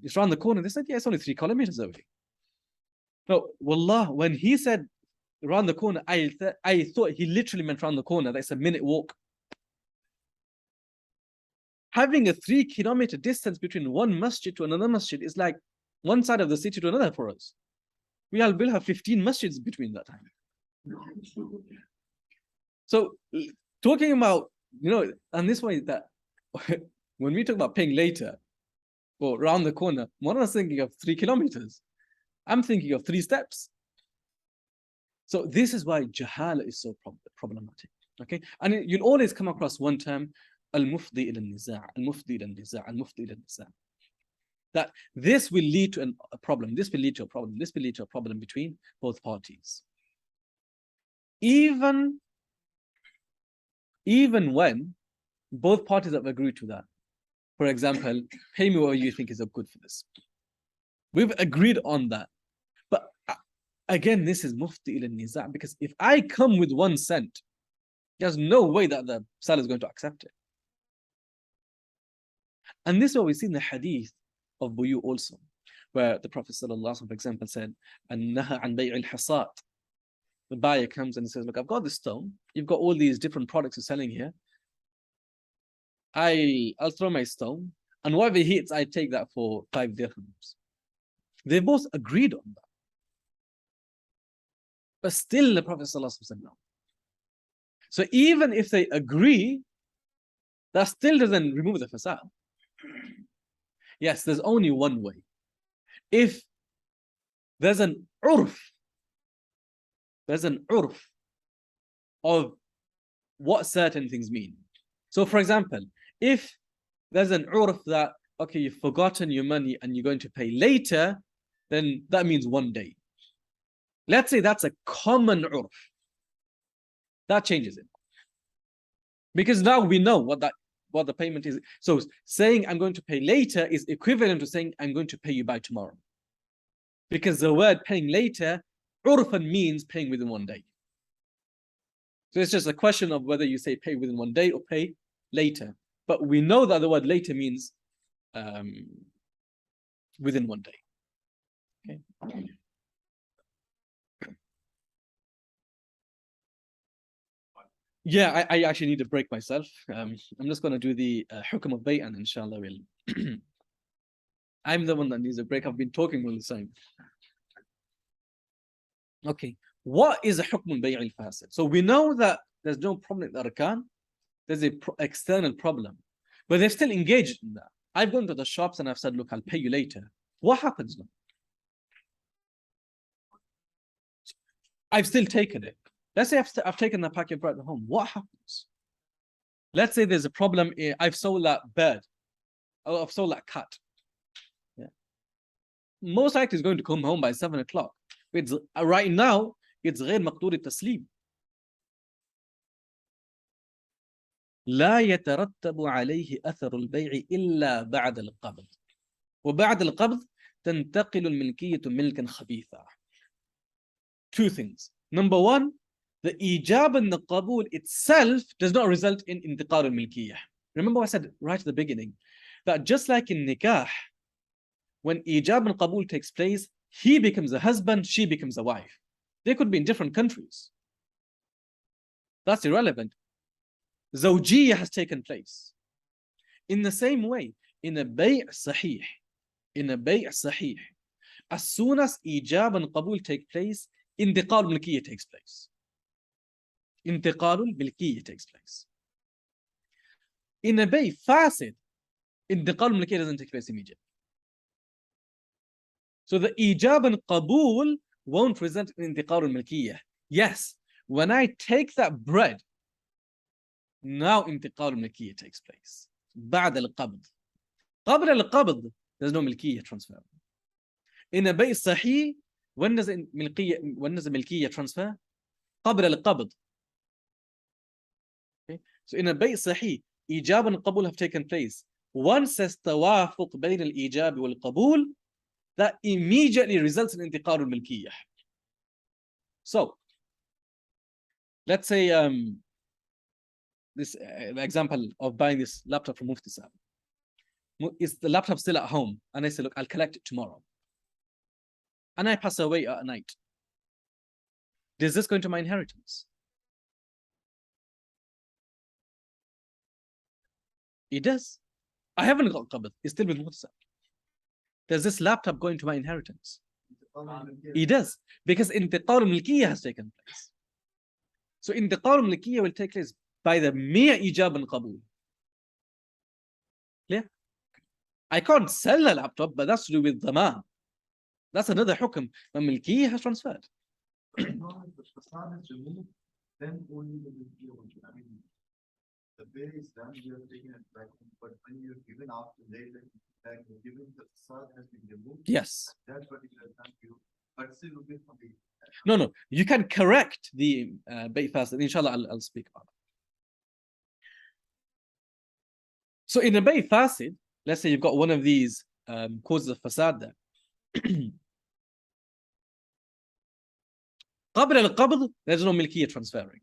it's around the corner. They said, yeah, it's only 3 kilometers over here. No, wallah, when he said around the corner, I thought he literally meant around the corner. That's a minute walk. Having a 3-kilometer distance between one masjid to another masjid is like one side of the city to another for us. We'll have 15 masjids between that time. So talking about, and this way that when we talk about paying later or around the corner, one is thinking of 3 kilometers. I'm thinking of 3 steps. So this is why jahala is so problematic. Okay, and you'll always come across one term, al-mufdi ila al-niza', al-mufdi ila al-niza', al-mufdi ila al-niza'. That this will lead to a problem. This will lead to a problem. This will lead to a problem between both parties. Even when both parties have agreed to that. For example, pay me what you think is good for this. We've agreed on that. But again, this is mufti ila niza', because if I come with 1 cent, there's no way that the seller is going to accept it. And this is what we see in the hadith of Buyu also, where the Prophet ﷺ, for example, said, "An-naha an bay' al-hasat." The buyer comes and says, "Look, I've got this stone. You've got all these different products you're selling here. I'll throw my stone, and whatever he hits, I take that for 5 dirhams." They both agreed on that. But still the Prophet ﷺ said no. So even if they agree, that still doesn't remove the fasad. Yes, there's only one way. If there's an urf of what certain things mean. So for example, if there's an urf that, okay, you've forgotten your money and you're going to pay later, then that means 1 day. Let's say that's a common urf. That changes it. Because now we know what the payment is. So saying I'm going to pay later is equivalent to saying I'm going to pay you by tomorrow. Because the word paying later, urfan, means paying within 1 day. So it's just a question of whether you say pay within 1 day or pay later. But we know that the word later means within 1 day. Okay. Yeah, I actually need to break myself. I'm just going to do the hukm of bay, and inshallah we'll. I'm the one that needs a break. I've been talking all the time. Okay, what is a hukm bay al-fasid? So we know that there's no problem in the arkan. There's an external problem, but they're still engaged in that. I've gone to the shops and I've said, look, I'll pay you later. What happens now? I've still taken it. Let's say I've taken the packet bread at home. What happens? Let's say there's a problem. I've sold that bird. Or I've sold that cat. Yeah. Most likely is going to come home by 7 o'clock. Right now, it's غير مقدور التسليم. لا يترتب عليه أثر البيع إلا بعد القبض. وبعد القبض تنتقل الملكية ملكا خبيثا. 2 things. Number 1, the ijab and the qabul itself does not result in intiqal al-milkiyah. Remember what I said right at the beginning, that just like in nikah, when ijab and qabul takes place, he becomes a husband, she becomes a wife. They could be in different countries. That's irrelevant. Zawjiyah has taken place. In the same way, in a bay' sahih, as soon as ijab and qabul take place, intiqal al-milkiyah takes place. Intiqalul milkiyah takes place. In a bay fasid, intiqalul milkiyah doesn't take place immediately. So the ijab and qabul won't result in intiqalul milkiyah. Yes, when I take that bread, now intiqalul milkiyah takes place. بعد القبض. قبل القبض, there's no milkiyah transfer. In a bay sahih, when does the milkiyah transfer? قبل القبض. So in a bay sahih, ijab and qabul have taken place. Once there's tawafuq bayn al-ijab wal qabul, that immediately results in intiqal al-milkiyah. So let's say this example of buying this laptop from Mufti Sahib. Is the laptop still at home? And I say, look, I'll collect it tomorrow. And I pass away at night. Is this going to my inheritance? It does. I haven't got qabd. It's still with Mufti Sahib. Does this laptop go into my inheritance? It does. Because intiqal al-milkiyya has taken place. So intiqal al-milkiyya will take place by the mere ijab and qabul. Clear? I can't sell a laptop, but that's to do with dhaman. That's another hukm. The milkiyya has transferred. If the facade is removed, then only the milkiyya will be. I mean, the way is done, you have taken it back, but when you're given after later, back, given the facade has been removed, Yes. that particular time you, but still will be from the. No. You can correct the bay fasid. Inshallah, I'll speak about it. So in a bay fasid, let's say you've got one of these causes of fasad there. قبل القبض, there's no milkiyya transferring.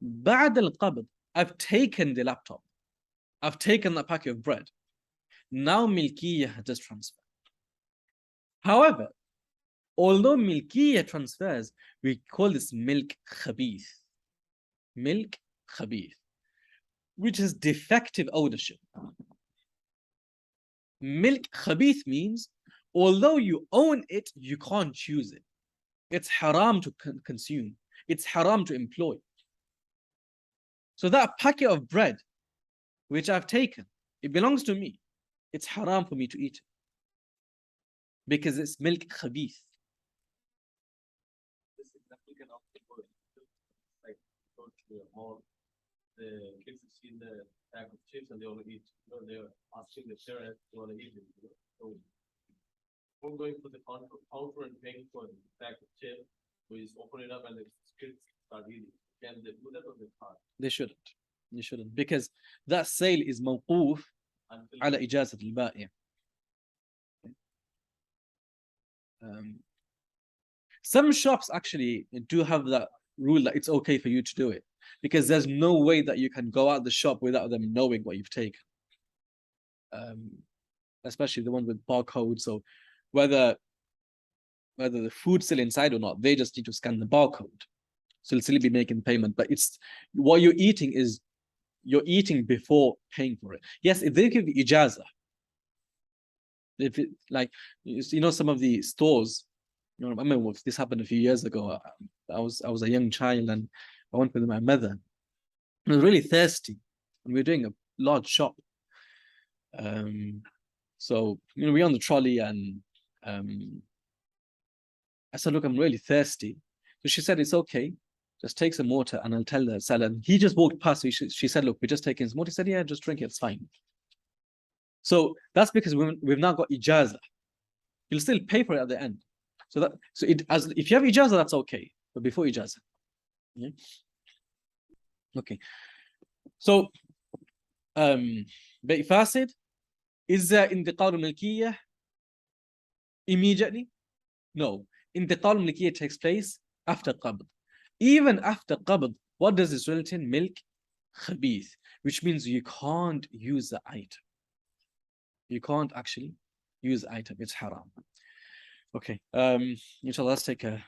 بعد القبض, I've taken the laptop. I've taken the packet of bread. Now milkiyya has transferred. However, although milkiyya transfers, we call this milk khabith. Milk khabith, which is defective ownership. Milk khabith means, although you own it, you can't use it. It's haram to consume. It's haram to employ. So that packet of bread, which I've taken, it belongs to me. It's haram for me to eat it. Because it's milk khabith. This example can often work. Like, go to the mall, the kids have seen the bag of chips and they want to eat. You know, they're asking the parents to want to eat it. You know? So, I'm going for the counter and paying for the bag of chips, we just open it up and the kids start eating. Can they do that on the card? They shouldn't. They shouldn't. Because that sale is mawqoof ala ijazat al-ba'i'. Some shops actually do have that rule that it's okay for you to do it. Because there's no way that you can go out the shop without them knowing what you've taken. Especially the one with barcodes. So whether the food's still inside or not, they just need to scan the barcode. So you'll still be making payment. But it's what you're eating is you're eating before paying for it. Yes, if they give you ijazah, if it, like, you know, some of the stores, you know, I remember this happened a few years ago. I was a young child and I went with my mother. I was really thirsty and we were doing a large shop. So, you know, we're on the trolley and I said, look, I'm really thirsty. So she said, it's okay. Just take some water and I'll tell the seller. And he just walked past. So she said, look, we're just taking some water. He said, yeah, just drink it. It's fine. So that's because we've now got ijazah. You'll still pay for it at the end. So if you have ijazah, that's okay. But before ijazah. Yeah? Okay. So, bay fasid, is there intiqal al-milkiyya immediately? No. Intiqal al-milkiyya takes place after qabd. Even after qabd, what does this result in? Milk khabith, which means you can't use the item. You can't actually use the item. It's haram. Okay. Inshallah, let's take a